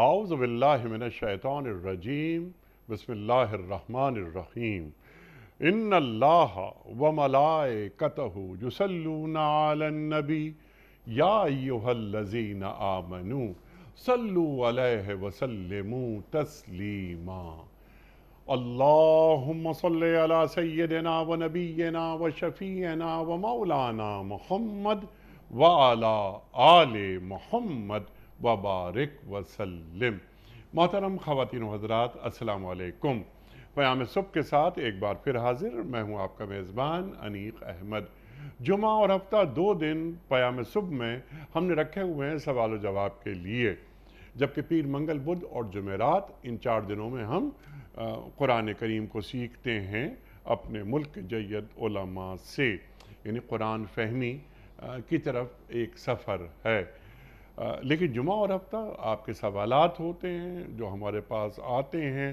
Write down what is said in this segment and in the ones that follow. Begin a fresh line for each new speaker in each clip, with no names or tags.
اعوذ باللہ من الشیطان الرجیم بسم اللہ الرحمن الرحیم ان اللہ وملائکتہ یصلون علی النبی یا ایہا الذین آمنوا صلوا علیہ وسلموا تسلیما اللہم صلی علی سیدنا و نبینا و شفیعنا و مولانا محمد وعلی آل محمد وبارک وسلم۔ محترم خواتین و حضرات، السلام علیکم۔ پیام صبح کے ساتھ ایک بار پھر حاضر، میں ہوں آپ کا میزبان انیق احمد۔ جمعہ اور ہفتہ 2 دن پیام صبح میں ہم نے رکھے ہوئے ہیں سوال و جواب کے لیے، جبکہ پیر منگل بدھ اور جمعرات ان 4 دنوں میں ہم قرآن کریم کو سیکھتے ہیں اپنے ملک جید علماء سے، یعنی قرآن فہمی کی طرف ایک سفر ہے۔ لیکن جمعہ اور ہفتہ آپ کے سوالات ہوتے ہیں جو ہمارے پاس آتے ہیں،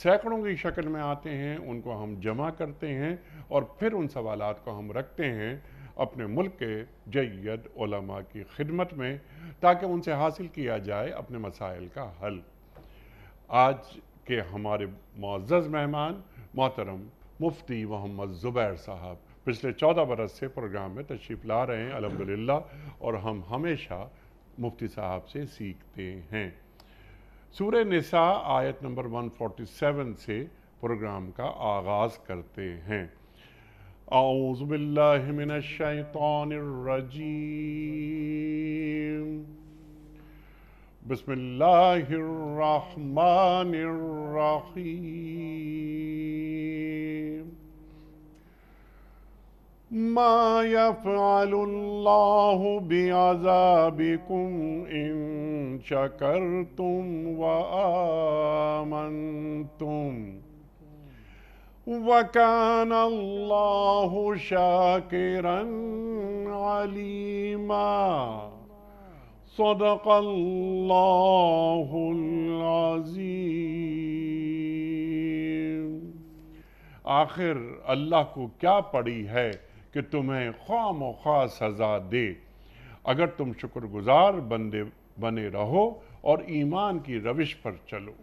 سینکڑوں کی شکل میں آتے ہیں، ان کو ہم جمع کرتے ہیں اور پھر ان سوالات کو ہم رکھتے ہیں اپنے ملک کے جید علماء کی خدمت میں، تاکہ ان سے حاصل کیا جائے اپنے مسائل کا حل۔ آج کے ہمارے معزز مہمان محترم مفتی محمد زبیر صاحب پچھلے 14 برس سے پروگرام میں تشریف لا رہے ہیں الحمدللہ، اور ہم ہمیشہ مفتی صاحب سے سیکھتے ہیں۔ سورہ نساء آیت نمبر 147 سے پروگرام کا آغاز کرتے ہیں۔ اعوذ باللہ من الشیطان الرجیم، بسم اللہ الرحمن الرحیم۔ ما يفعل الله بعذابكم إن شكرتم وآمنتم وكان الله شاكرا عليما صدق الله العظيم۔ آخر اللہ کو کیا پڑی ہے کہ تمہیں خواہ مخواہ سزا دے، اگر تم شکر گزار بندے بنے رہو اور ایمان کی روش پر چلو۔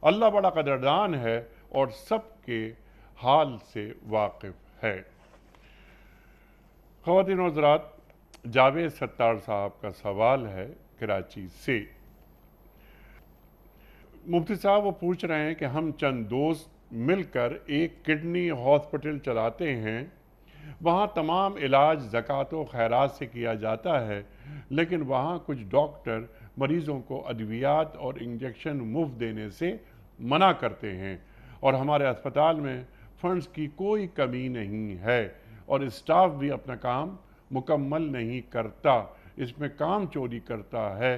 اللہ بڑا قدردان ہے اور سب کے حال سے واقف ہے۔ خواتین و حضرات، جاوید ستار صاحب کا سوال ہے کراچی سے۔ مفتی صاحب وہ پوچھ رہے ہیں کہ ہم چند دوست مل کر ایک کڈنی ہاسپٹل چلاتے ہیں، وہاں تمام علاج زکوٰۃ و خیرات سے کیا جاتا ہے، لیکن وہاں کچھ ڈاکٹر مریضوں کو ادویات اور انجیکشن مفت دینے سے منع کرتے ہیں، اور ہمارے اسپتال میں فنڈز کی کوئی کمی نہیں ہے اور اسٹاف بھی اپنا کام مکمل نہیں کرتا، اس میں کام چوری کرتا ہے،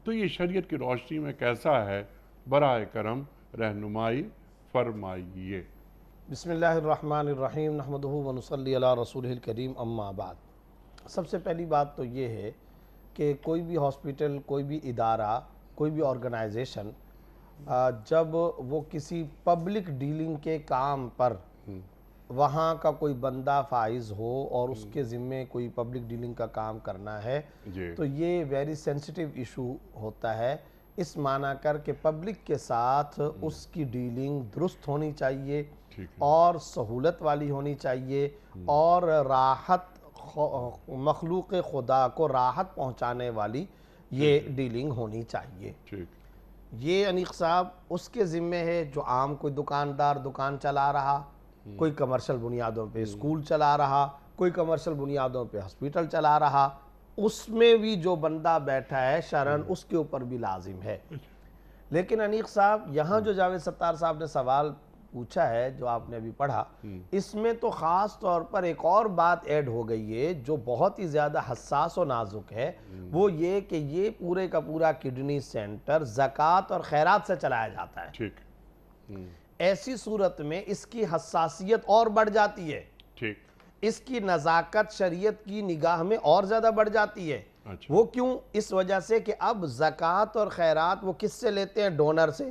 تو یہ شریعت کی روشنی میں کیسا ہے؟ برائے کرم رہنمائی فرمائیے۔
بسم اللہ الرحمن الرحیم، نحمدہ ونصلی علی رسولہ الکریم، اما بعد۔ سب سے پہلی بات تو یہ ہے کہ کوئی بھی ہاسپٹل، کوئی بھی ادارہ، کوئی بھی آرگنائزیشن جب وہ کسی پبلک ڈیلنگ کے کام پر وہاں کا کوئی بندہ فائز ہو اور اس کے ذمے کوئی پبلک ڈیلنگ کا کام کرنا ہے تو یہ ویری سینسٹیو ایشو ہوتا ہے، اس معنی کر کہ پبلک کے ساتھ اس کی ڈیلنگ درست ہونی چاہیے اور سہولت والی ہونی چاہیے، اور راحت مخلوق خدا کو راحت پہنچانے والی یہ ڈیلنگ ہونی چاہیے۔ یہ انیق صاحب اس کے ذمے ہے جو عام کوئی دکاندار دکان چلا رہا، کوئی کمرشل بنیادوں پہ اسکول چلا رہا، کوئی کمرشل بنیادوں پہ ہسپیٹل چلا رہا، اس میں بھی جو بندہ بیٹھا ہے شرعاً اس کے اوپر بھی لازم ہے۔ لیکن انیق صاحب یہاں جو جاوید ستار صاحب نے سوال پوچھا ہے جو آپ نے ابھی پڑھا، اس میں تو خاص طور پر ایک اور بات ایڈ ہو گئی ہے جو بہت ہی زیادہ حساس و نازک ہے، وہ یہ کہ یہ پورے کا پورا کڈنی سینٹر زکوٰۃ اور خیرات سے چلایا جاتا ہے۔ ایسی صورت میں اس کی حساسیت اور بڑھ جاتی ہے، اس کی نزاکت شریعت کی نگاہ میں اور زیادہ بڑھ جاتی ہے۔ وہ کیوں؟ اس وجہ سے کہ اب زکوٰۃ اور خیرات وہ کس سے لیتے ہیں؟ ڈونر سے۔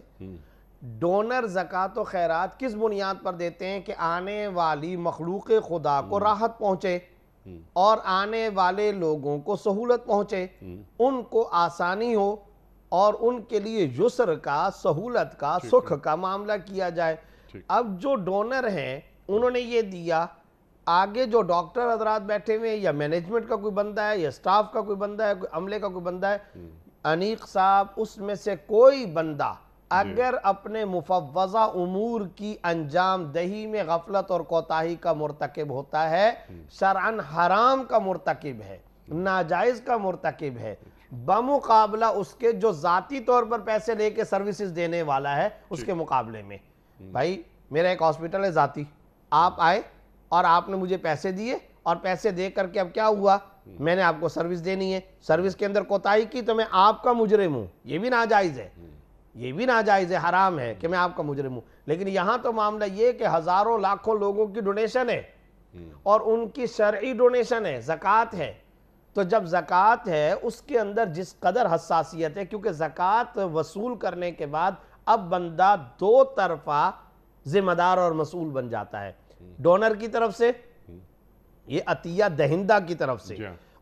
ڈونر زکوٰۃ و خیرات کس بنیاد پر دیتے ہیں؟ کہ آنے والی مخلوق خدا کو راحت پہنچے اور آنے والے لوگوں کو سہولت پہنچے، ان کو آسانی ہو اور ان کے لیے یسر کا، سہولت کا، سکھ کا معاملہ کیا جائے۔ اب جو ڈونر ہیں انہوں نے یہ دیا، آگے جو ڈاکٹر حضرات بیٹھے ہوئے ہیں یا مینجمنٹ کا کوئی بندہ ہے یا سٹاف کا کوئی بندہ ہے، کوئی عملے کا کوئی بندہ ہے، انیق صاحب اس میں سے کوئی بندہ اگر اپنے مفوضہ امور کی انجام دہی میں غفلت اور کوتاہی کا مرتکب ہوتا ہے، شرعاً حرام کا مرتکب ہے، ناجائز کا مرتکب ہے، بمقابلہ اس کے جو ذاتی طور پر پیسے لے کے سروسز دینے والا ہے اس کے مقابلے میں، بھائی میرا ایک ہاسپٹل ہے ذاتی، آپ آئے اور آپ نے مجھے پیسے دیے، اور پیسے دے کر کے اب کیا ہوا، میں نے آپ کو سروس دینی ہے، سروس کے اندر کوتاہی کی تو میں آپ کا مجرم ہوں، یہ بھی ناجائز ہے، یہ بھی ناجائز ہے، حرام ہے کہ میں آپ کا مجرم ہوں۔ لیکن یہاں تو معاملہ یہ کہ ہزاروں لاکھوں لوگوں کی ڈونیشن ہے اور ان کی شرعی ڈونیشن ہے، زکوٰۃ ہے، تو جب زکوٰۃ ہے اس کے اندر جس قدر حساسیت ہے، کیونکہ زکوٰۃ وصول کرنے کے بعد اب بندہ دو طرفہ ذمہ دار اور مسئول بن جاتا ہے، ڈونر کی طرف سے، یہ عطیہ دہندہ کی طرف سے،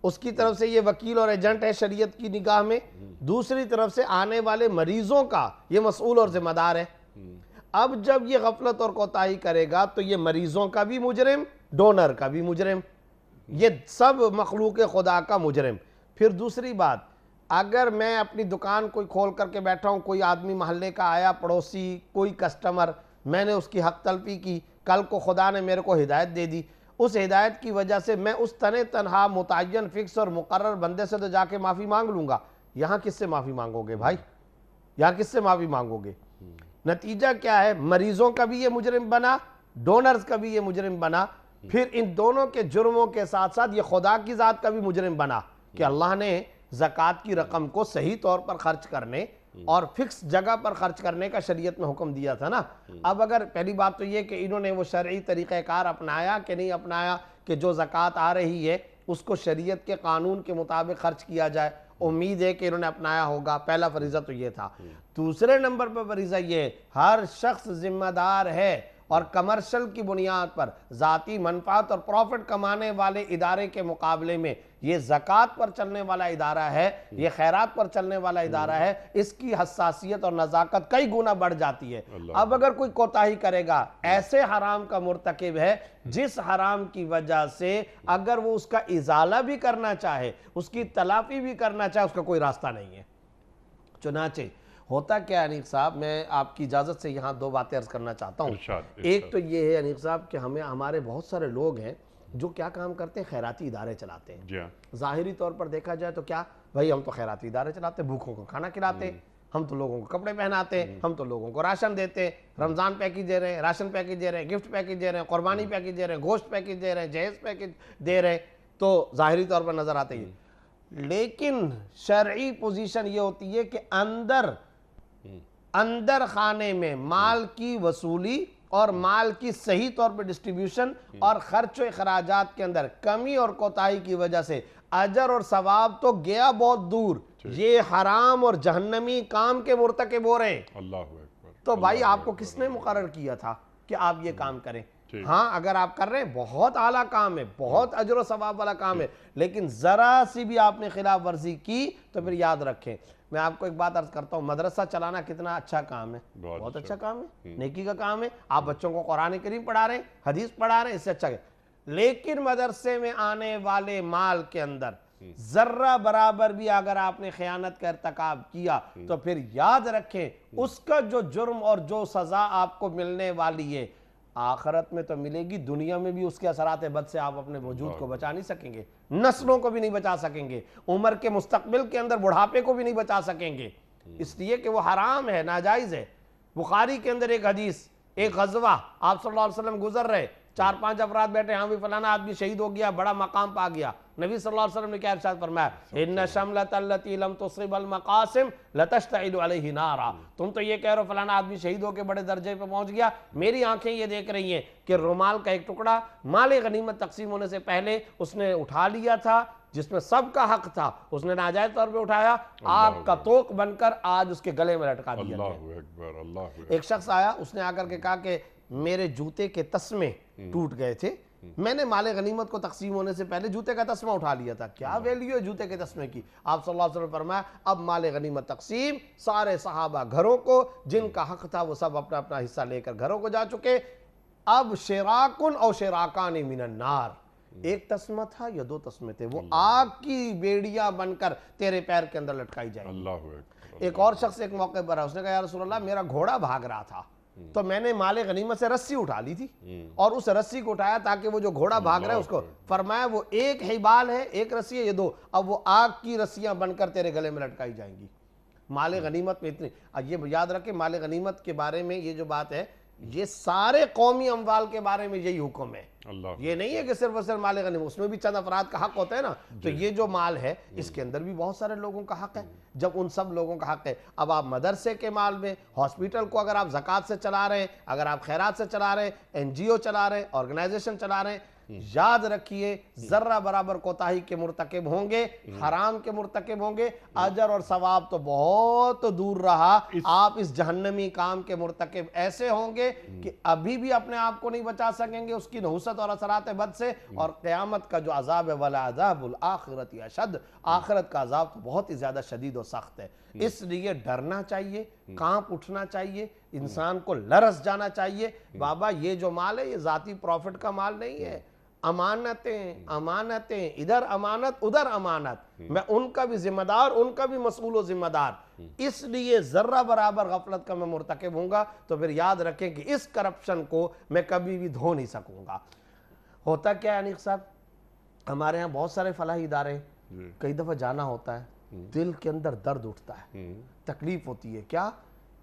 اس کی طرف سے یہ وکیل اور ایجنٹ ہے شریعت کی نگاہ میں، دوسری طرف سے آنے والے مریضوں کا یہ مسئول اور ذمہ دار ہے۔ اب جب یہ غفلت اور کوتاہی کرے گا تو یہ مریضوں کا بھی مجرم، ڈونر کا بھی مجرم، یہ سب مخلوق خدا کا مجرم۔ پھر دوسری بات، اگر میں اپنی دکان کوئی کھول کر کے بیٹھا ہوں، کوئی آدمی محلے کا آیا، پڑوسی، کوئی کسٹمر، میں نے اس کی حق تلفی کی، کل کو خدا نے میرے کو ہدایت دے دی، اس ہدایت کی وجہ سے میں اس تنہا متعین فکس اور مقرر بندے سے تو جا کے معافی مانگ لوں گا، یہاں کس سے معافی مانگو گے بھائی؟ یہاں کس سے معافی مانگو گے؟ نتیجہ کیا ہے؟ مریضوں کا بھی یہ مجرم بنا، ڈونرز کا بھی یہ مجرم بنا، پھر ان دونوں کے جرموں کے ساتھ ساتھ یہ خدا کی ذات کا بھی مجرم بنا کہ اللہ نے زکوٰۃ کی رقم کو صحیح طور پر خرچ کرنے اور فکس جگہ پر خرچ کرنے کا شریعت میں حکم دیا تھا نا۔ اب اگر پہلی بات تو یہ کہ انہوں نے وہ شرعی طریقہ کار اپنایا کہ نہیں اپنایا کہ جو زکوٰۃ آ رہی ہے اس کو شریعت کے قانون کے مطابق خرچ کیا جائے، امید ہے کہ انہوں نے اپنایا ہوگا، پہلا فریضہ تو یہ تھا۔ دوسرے نمبر پر فریضہ یہ، ہر شخص ذمہ دار ہے، اور کمرشل کی بنیاد پر ذاتی منفعت اور پروفٹ کمانے والے ادارے کے مقابلے میں یہ زکوٰۃ پر چلنے والا ادارہ ہے، یہ خیرات پر چلنے والا ادارہ ہے، اس کی حساسیت اور نزاکت کئی گنا بڑھ جاتی ہے۔ اب اگر کوئی کوتاہی کرے گا، ایسے حرام کا مرتکب ہے جس حرام کی وجہ سے اگر وہ اس کا ازالہ بھی کرنا چاہے، اس کی تلافی بھی کرنا چاہے، اس کا کوئی راستہ نہیں ہے۔ چنانچہ ہوتا کیا ہے انیق صاحب، میں آپ کی اجازت سے یہاں دو باتیں عرض کرنا چاہتا ہوں۔ ایک تو یہ ہے انیق صاحب کہ ہمارے بہت سارے لوگ ہیں جو کیا کام کرتے ہیں، خیراتی ادارے چلاتے ہیں۔ ظاہری طور پر دیکھا جائے تو کیا بھائی، ہم تو خیراتی ادارے چلاتے ہیں، بھوکوں کو کھانا کھلاتے ہیں، ہم تو لوگوں کو کپڑے پہناتے ہیں، ہم تو لوگوں کو راشن دیتے ہیں، رمضان پیکج دے رہے ہیں، راشن پیکج دے رہے ہیں، گفٹ پیکج دے رہے ہیں، قربانی پیکج دے رہے ہیں، گوشت پیکج دے رہے ہیں، جہیز پیکج دے رہے ہیں، تو ظاہری طور پر نظر آتے ہیں۔ لیکن شرعی پوزیشن یہ ہوتی ہے کہ اندر خانے میں مال کی وصولی اور مال کی صحیح طور پر ڈسٹریبیوشن اور خرچ و اخراجات کے اندر کمی اور کوتاہی کی وجہ سے اجر اور ثواب تو گیا بہت دور، یہ حرام اور جہنمی کام کے مرتکب ہو رہے ہیں۔ اللہ اکبر۔ تو بھائی آپ کو کس نے مقرر کیا تھا کہ آپ یہ کام کریں؟ ہاں اگر آپ کر رہے ہیں بہت اعلیٰ کام ہے، بہت اجر و ثواب والا کام ہے، لیکن ذرا سی بھی آپ نے خلاف ورزی کی تو پھر یاد رکھیں۔ میں آپ کو ایک بات عرض کرتا ہوں، مدرسہ چلانا کتنا اچھا کام ہے، بہت اچھا کام ہے، نیکی کا کام ہے، آپ بچوں کو قرآن کریم پڑھا رہے ہیں، حدیث پڑھا رہے ہیں، اس سے اچھا ہے۔ لیکن مدرسے میں آنے والے مال کے اندر ذرہ برابر بھی اگر آپ نے خیانت کا ارتکاب کیا تو پھر یاد رکھیں اس کا جو جرم اور جو سزا آپ کو ملنے والی ہے آخرت میں تو ملے گی، دنیا میں بھی اس کے اثرات بد سے آپ اپنے وجود کو بچا نہیں سکیں گے، نسلوں کو بھی نہیں بچا سکیں گے، عمر کے مستقبل کے اندر بڑھاپے کو بھی نہیں بچا سکیں گے، اس لیے کہ وہ حرام ہے، ناجائز ہے۔ بخاری کے اندر ایک حدیث، ایک غزوہ، آپ صلی اللہ علیہ وسلم گزر رہے، 4-5 افراد بیٹھے، ہاں بھی فلانا آدمی شہید ہو گیا، بڑا مقام پا گیا، نبی صلی اللہ علیہ وسلم نے کیا ارشاد فرمایا؟ ان شملۃ التی لم تصب المقاسم لتشتعل علیہ نارا، تم تو یہ کہہ رہے ہو فلانا آدمی شہید ہو کے بڑے درجے پہ پہنچ گیا، میری آنکھیں یہ دیکھ رہی ہیں کہ رومال کا ایک ٹکڑا مال غنیمت تقسیم ہونے سے پہلے اس نے اٹھا لیا تھا، جس میں سب کا حق تھا، اس نے ناجائز طور پہ اٹھایا، آگ کا توق بن کر آج اس کے گلے میں لٹکا دیا گیا۔ ایک شخص آیا، اس نے آ کر کے کہا کہ میرے جوتے کے تسمے ٹوٹ گئے تھے، میں نے مال غنیمت کو تقسیم ہونے سے پہلے جوتے کا تسمہ اٹھا لیا تھا. کیا ویلیو ہے جوتے کے تسمے کی؟ آپ صلی اللہ علیہ وسلم نے فرمایا اب مال غنیمت تقسیم، سارے صحابہ گھروں کو، جن کا حق تھا وہ سب اپنا اپنا حصہ لے کر گھروں کو جا چکے. اب شراکن او شراکان من النار، ایک تسمہ تھا یا دو تسمے تھے، وہ آگ کی بیڑیاں بن کر تیرے پیر کے اندر لٹکائی جائیں گی.
اللہ اکبر.
ایک اور شخص ایک موقع پر ہے، اس نے کہا یا رسول اللہ میرا گھوڑا بھاگ رہا تھا تو میں نے مال غنیمت سے رسی اٹھا لی تھی اور اس رسی کو اٹھایا تاکہ وہ جو گھوڑا بھاگ رہا ہے اس کو. فرمایا وہ ایک حبال ہے، ایک رسی ہے، یہ دو، اب وہ آگ کی رسیاں بن کر تیرے گلے میں لٹکائی جائیں گی. مال غنیمت میں اتنی، یہ یاد رکھیں مال غنیمت کے بارے میں یہ جو بات ہے، یہ سارے قومی اموال کے بارے میں یہی حکم ہے. یہ نہیں ہے کہ صرف اور صرف مال غنیمت، اس میں بھی چند افراد کا حق ہوتا ہے نا. تو یہ جو مال ہے اس کے اندر بھی بہت سارے لوگوں کا حق ہے. جب ان سب لوگوں کا حق ہے، اب آپ مدرسے کے مال میں، ہاسپیٹل کو اگر آپ زکوٰۃ سے چلا رہے ہیں، اگر آپ خیرات سے چلا رہے ہیں، این جی او چلا رہے ہیں، آرگنائزیشن چلا رہے ہیں، یاد رکھیے ذرہ برابر کوتاہی کے مرتکب ہوں گے، حرام کے مرتکب ہوں گے، اجر اور ثواب تو بہت دور رہا. آپ اس جہنمی کام کے مرتکب ایسے ہوں گے کہ ابھی بھی اپنے آپ کو نہیں بچا سکیں گے اس کی نحوست اور اثرات بد سے. اور قیامت کا جو عذاب ہے وَلَعَذَابُ الْآخِرَةِ أَشَدُّ، آخرت کا عذاب تو بہت ہی زیادہ شدید و سخت ہے. اس لیے ڈرنا چاہیے، کانپ اٹھنا چاہیے، انسان کو لرز جانا چاہیے. بابا یہ جو مال ہے یہ ذاتی پروفٹ کا مال نہیں ہے. امانتیں امانتیں، ادھر امانت ادھر امانت، میں ان کا بھی ذمہ دار، ان کا بھی مسئول و ذمہ دار. اس لیے ذرہ برابر غفلت کا میں مرتکب ہوں گا تو پھر یاد رکھیں کہ اس کرپشن کو میں کبھی بھی دھو نہیں سکوں گا. ہوتا کیا ہے انیق صاحب، ہمارے ہاں بہت سارے فلاحی ادارے ہیں، کئی دفعہ جانا ہوتا ہے، دل کے اندر درد اٹھتا ہے، تکلیف ہوتی ہے. کیا؟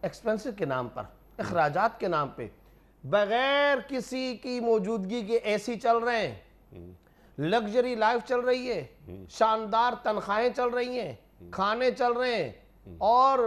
ایکسپینسو کے نام پر، اخراجات کے نام پہ، بغیر کسی کی موجودگی کے اے سی چل رہے ہیں، لگژری لائف چل رہی ہے، شاندار تنخواہیں چل رہی ہیں، کھانے چل رہے ہیں. اور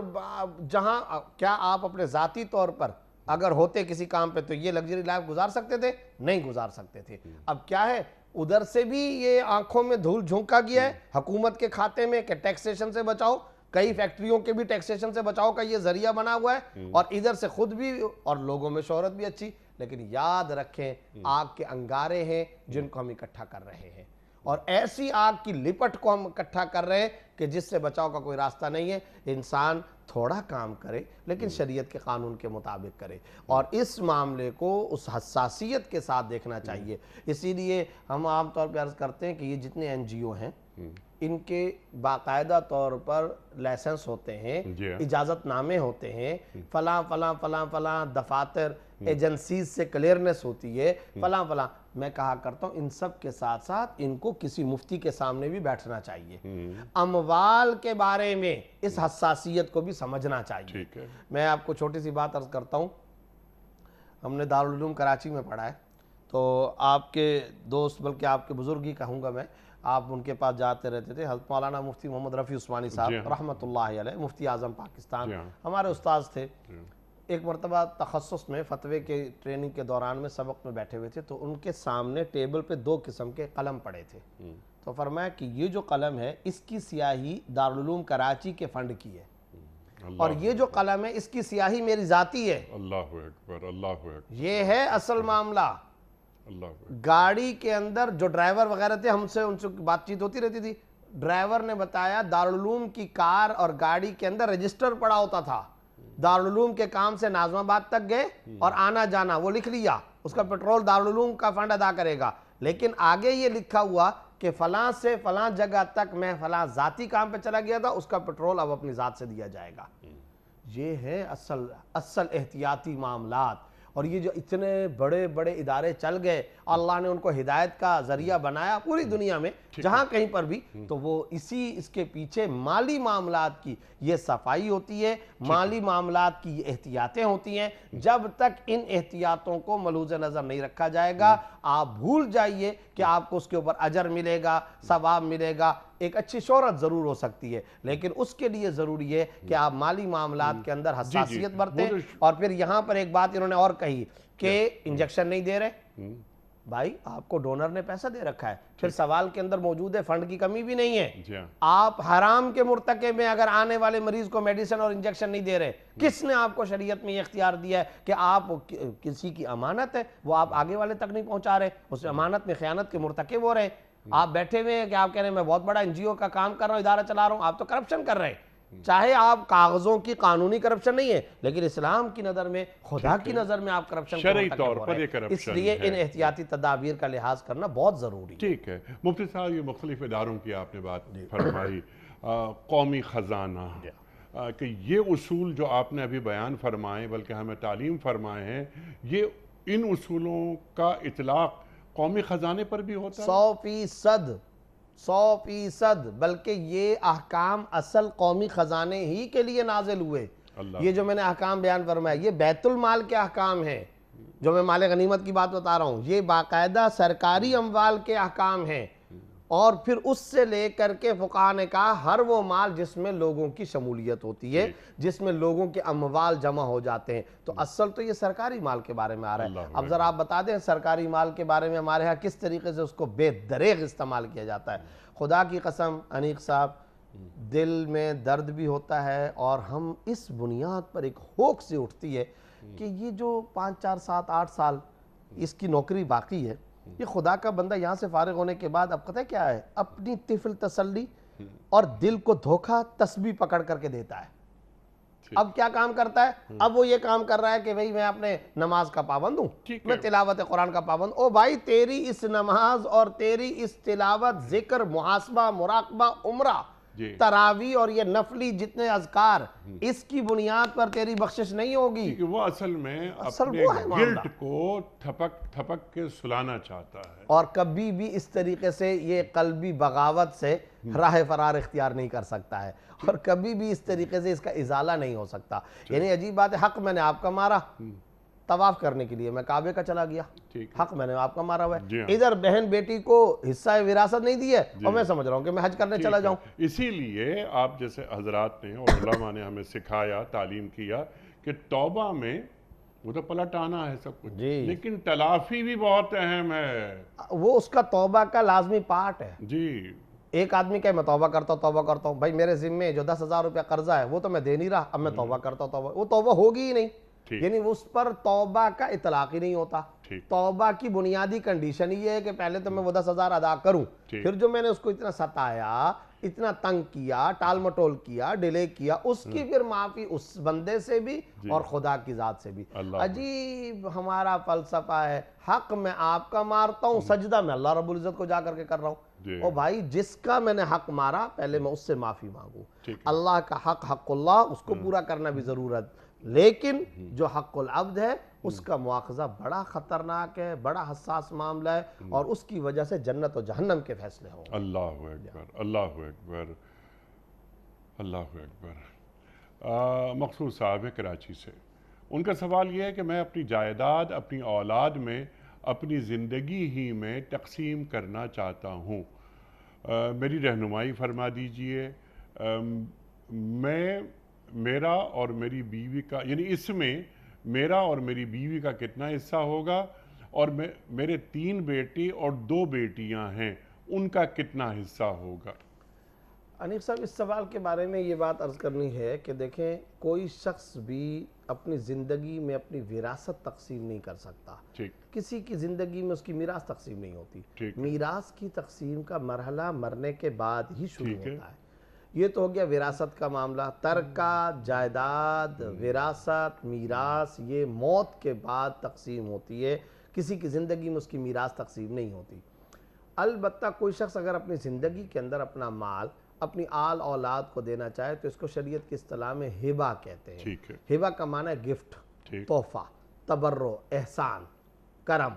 جہاں کیا آپ اپنے ذاتی طور پر اگر ہوتے کسی کام پہ تو یہ لگژری لائف گزار سکتے تھے؟ نہیں گزار سکتے تھے. اب کیا ہے، ادھر سے بھی یہ آنکھوں میں دھول جھونکا گیا ہے حکومت کے کھاتے میں کہ ٹیکسیشن سے بچاؤ، کئی فیکٹریوں کے بھی ٹیکسیشن سے بچاؤ کا یہ ذریعہ بنا ہوا ہے، اور ادھر سے خود بھی اور لوگوں میں شہرت بھی اچھی. لیکن یاد رکھیں آگ کے انگارے ہیں جن کو ہم اکٹھا کر رہے ہیں، اور ایسی آگ کی لپٹ کو ہم اکٹھا کر رہے ہیں کہ جس سے بچاؤ کا کوئی راستہ نہیں ہے. انسان تھوڑا کام کرے لیکن شریعت کے قانون کے مطابق کرے، اور اس معاملے کو اس حساسیت کے ساتھ دیکھنا چاہیے. اسی لیے ہم عام طور پہ عرض کرتے ہیں کہ یہ جتنے این جی او ہیں ان کے باقاعدہ طور پر لائسنس ہوتے ہیں، اجازت نامے ہوتے ہیں، فلاں فلاں فلاں فلاں دفاتر ایجنسیز سے کلیئرنس ہوتی ہے، فلاں فلاں. میں کہا کرتا ہوں ان سب کے ساتھ ساتھ ان کو کسی مفتی کے سامنے بھی بیٹھنا چاہیے، اموال کے بارے میں اس حساسیت کو بھی سمجھنا چاہیے. میں آپ کو چھوٹی سی بات عرض کرتا ہوں، ہم نے دارالعلوم کراچی میں پڑھا ہے، تو آپ کے دوست بلکہ آپ کے بزرگ ہی کہوں گا میں، آپ ان کے پاس جاتے رہتے تھے. حضرت مولانا مفتی محمد رفیع عثمانی صاحب رحمۃ اللہ علیہ، مفتی اعظم پاکستان، ہمارے استاذ تھے. ایک مرتبہ تخصص میں فتوے کے ٹریننگ کے دوران میں سبق میں بیٹھے ہوئے تھے تو ان کے سامنے ٹیبل پہ دو قسم کے قلم پڑے تھے. تو فرمایا کہ یہ جو قلم ہے اس کی سیاہی دارالعلوم کراچی کے فنڈ کی ہے، اور یہ جو قلم ہے اس کی سیاہی میری ذاتی ہے.
اللہ اکبر، اللہ اکبر.
یہ ہے اصل معاملہ. گاڑی کے اندر جو ڈرائیور وغیرہ تھے ہم سے ان سے بات چیت ہوتی رہتی تھی. ڈرائیور نے بتایا دارالعلوم کی کار اور گاڑی کے اندر رجسٹر پڑا ہوتا تھا. دارالعلوم کے کام سے ناظم آباد تک گئے اور آنا جانا وہ لکھ لیا، اس کا پیٹرول دارالعلوم کا فنڈ ادا کرے گا. لیکن آگے یہ لکھا ہوا کہ فلاں سے فلاں جگہ تک میں فلاں ذاتی کام پہ چلا گیا تھا، اس کا پیٹرول اب اپنی ذات سے دیا جائے گا. یہ ہے اصل احتیاطی معاملات. اور یہ جو اتنے بڑے بڑے ادارے چل گئے، اللہ نے ان کو ہدایت کا ذریعہ بنایا پوری دنیا میں جہاں کہیں پر بھی، تو وہ اس کے پیچھے مالی معاملات کی یہ صفائی ہوتی ہے، مالی معاملات کی یہ احتیاطیں ہوتی ہیں. جب تک ان احتیاطوں کو ملحوظ نظر نہیں رکھا جائے گا، آپ بھول جائیے کہ آپ کو اس کے اوپر اجر ملے گا، ثواب ملے گا، ایک اچھی شہرت ضرور ہو سکتی ہے، لیکن اس کے لیے ضروری ہے کہ آپ مالی معاملات کے اندر حساسیت برتیں. اور پھر یہاں پر ایک بات انہوں نے اور کہی کہ انجیکشن نہیں دے رہے، بھائی آپ کو ڈونر نے پیسہ دے رکھا ہے، پھر سوال کے اندر موجود ہے فنڈ کی کمی بھی نہیں ہے،
جی ہاں،
آپ حرام کے مرتکب میں اگر آنے والے مریض کو میڈیسن اور انجیکشن نہیں دے رہے، کس نے آپ کو شریعت میں یہ اختیار دیا ہے کہ آپ کسی کی امانت ہے وہ آپ آگے والے تک نہیں پہنچا رہے، اس امانت میں خیانت کے مرتکب ہو رہے ہیں، آپ بیٹھے ہوئے ہیں کہ آپ کہہ رہے ہیں میں بہت بڑا این جی او کا کام کر رہا ہوں، ادارہ چلا رہا ہوں، آپ تو کرپشن کر رہے ہیں، چاہے آپ کاغذوں کی قانونی کرپشن نہیں ہے لیکن اسلام کی نظر میں، خدا کی نظر میں آپ کرپشن کو
شرعی
مرتکب
طور
ہو
پر
رہے
یہ
ہیں،
کرپشن
اس لیے ان
ہے۔
احتیاطی تدابیر کا لحاظ کرنا بہت ضروری ہے۔
ٹھیک ہے مفتی صاحب، یہ مختلف اداروں کی آپ نے بات فرمائی، قومی خزانہ، کہ یہ اصول جو آپ نے ابھی بیان فرمائے بلکہ ہمیں تعلیم فرمائے ہیں، یہ ان اصولوں کا اطلاق قومی خزانے پر بھی ہوتا ہے؟
100%، بلکہ یہ احکام اصل قومی خزانے ہی کے لیے نازل ہوئے۔
اللہ،
یہ جو میں نے احکام بیان فرمایا یہ بیت المال کے احکام ہیں، جو میں مال غنیمت کی بات بتا رہا ہوں، یہ باقاعدہ سرکاری اموال کے احکام ہیں، اور پھر اس سے لے کر کے فقہاء نے کہا ہر وہ مال جس میں لوگوں کی شمولیت ہوتی ہے، جس میں لوگوں کے اموال جمع ہو جاتے ہیں، تو اصل تو یہ سرکاری مال کے بارے میں آ رہا ہے۔
اللہ
اب ذرا آپ بتا دیں سرکاری مال کے بارے میں ہمارے ہاں کس طریقے سے اس کو بے دریغ استعمال کیا جاتا ہے۔ خدا کی قسم انیق صاحب، دل میں درد بھی ہوتا ہے اور ہم اس بنیاد پر ایک ہوک سے اٹھتی ہے کہ یہ جو 5 4 7 8 سال اس کی نوکری باقی ہے، یہ خدا کا بندہ یہاں سے فارغ ہونے کے بعد اب پتہ کیا ہے، اپنی طفل تسلی اور دل کو دھوکہ تسبیح پکڑ کر کے دیتا ہے۔ اب کیا کام کرتا ہے؟ اب وہ یہ کام کر رہا ہے کہ بھئی میں اپنے نماز کا پابند ہوں، میں تلاوت قرآن کا پابند، او بھائی تیری اس نماز اور تیری اس تلاوت، ذکر، محاسبہ، مراقبہ، عمرہ، تراویح اور یہ نفلی جتنے اذکار، اس کی بنیاد پر تیری بخشش نہیں ہوگی،
کیونکہ وہ اصل میں
اصل
اپنے
وہ ہے معاملہ،
گلٹ کو تھپک کے سلانا چاہتا ہے،
اور کبھی بھی اس طریقے سے یہ قلبی بغاوت سے راہ فرار اختیار نہیں کر سکتا ہے، اور کبھی بھی اس طریقے سے اس کا ازالہ نہیں ہو سکتا۔ یعنی عجیب بات ہے، حق میں نے آپ کا مارا طواف کرنے کے لیے، میں کعبے کا چلا گیا، حق میں نے آپ کا مارا ہوا ہے، ادھر بہن بیٹی کو حصہ وراثت نہیں دی ہے اور میں سمجھ رہا ہوں کہ میں حج کرنے چلا جاؤں۔
اسی لیے آپ جیسے حضرات نے اور علماء نے ہمیں سکھایا، تعلیم کیا کہ توبہ میں وہ تو پلٹ آنا ہے سب کچھ، لیکن تلافی بھی بہت اہم ہے،
وہ اس کا توبہ کا لازمی پارٹ ہے۔
جی،
ایک آدمی کہ میں توبہ کرتا ہوں، بھائی میرے ذمے جو 10,000 روپیہ قرضہ ہے وہ تو میں دے نہیں رہا، اب میں توبہ کرتا ہوں، وہ توبہ ہوگی ہی نہیں، یعنی اس پر توبہ کا اطلاق ہی نہیں ہوتا۔ توبہ کی بنیادی کنڈیشن یہ ہے کہ پہلے تو میں وہ 10,000 ادا کروں، پھر جو میں نے اس کو اتنا ستایا، اتنا تنگ کیا، ٹال مٹول کیا، ڈیلے کیا، اس کی پھر معافی اس بندے سے بھی اور خدا کی ذات سے بھی۔ عجیب ہمارا فلسفہ ہے، حق میں آپ کا مارتا ہوں، سجدہ میں اللہ رب العزت کو جا کر کے کر رہا ہوں۔ او بھائی جس کا میں نے حق مارا پہلے میں اس سے معافی مانگوں، اللہ کا حق اللہ، اس کو پورا کرنا بھی ضرورت، لیکن جو حق العبد ہے اس کا مواخذہ بڑا خطرناک ہے، بڑا حساس معاملہ ہے، اور اس کی وجہ سے جنت و جہنم کے فیصلے ہوں۔
اللہ اکبر، اللہ اکبر، اللہ اکبر۔ مقصود صاحب ہے کراچی سے، ان کا سوال یہ ہے کہ میں اپنی جائیداد اپنی اولاد میں اپنی زندگی ہی میں تقسیم کرنا چاہتا ہوں، میری رہنمائی فرما دیجئے، میرا اور میری بیوی کا، یعنی اس میں میرا اور میری بیوی کا کتنا حصہ ہوگا، اور میرے 3 بیٹے اور 2 بیٹیاں ہیں، ان کا کتنا حصہ ہوگا؟
انیق صاحب اس سوال کے بارے میں یہ بات عرض کرنی ہے کہ دیکھیں کوئی شخص بھی اپنی زندگی میں اپنی وراثت تقسیم نہیں کر سکتا، کسی کی زندگی میں اس کی میراث تقسیم نہیں ہوتی، میراث کی تقسیم کا مرحلہ مرنے کے بعد ہی شروع ہوتا ہے۔ یہ تو ہو گیا وراثت کا معاملہ، ترکہ، جائیداد، وراثت، میراث، یہ موت کے بعد تقسیم ہوتی ہے، کسی کی زندگی میں اس کی میراث تقسیم نہیں ہوتی۔ البتہ کوئی شخص اگر اپنی زندگی کے اندر اپنا مال اپنی آل اولاد کو دینا چاہے تو اس کو شریعت کی اصطلاح میں ہبہ کہتے ہیں۔ ہبہ کا معنی ہے گفٹ، تحفہ، تبرع، احسان، کرم۔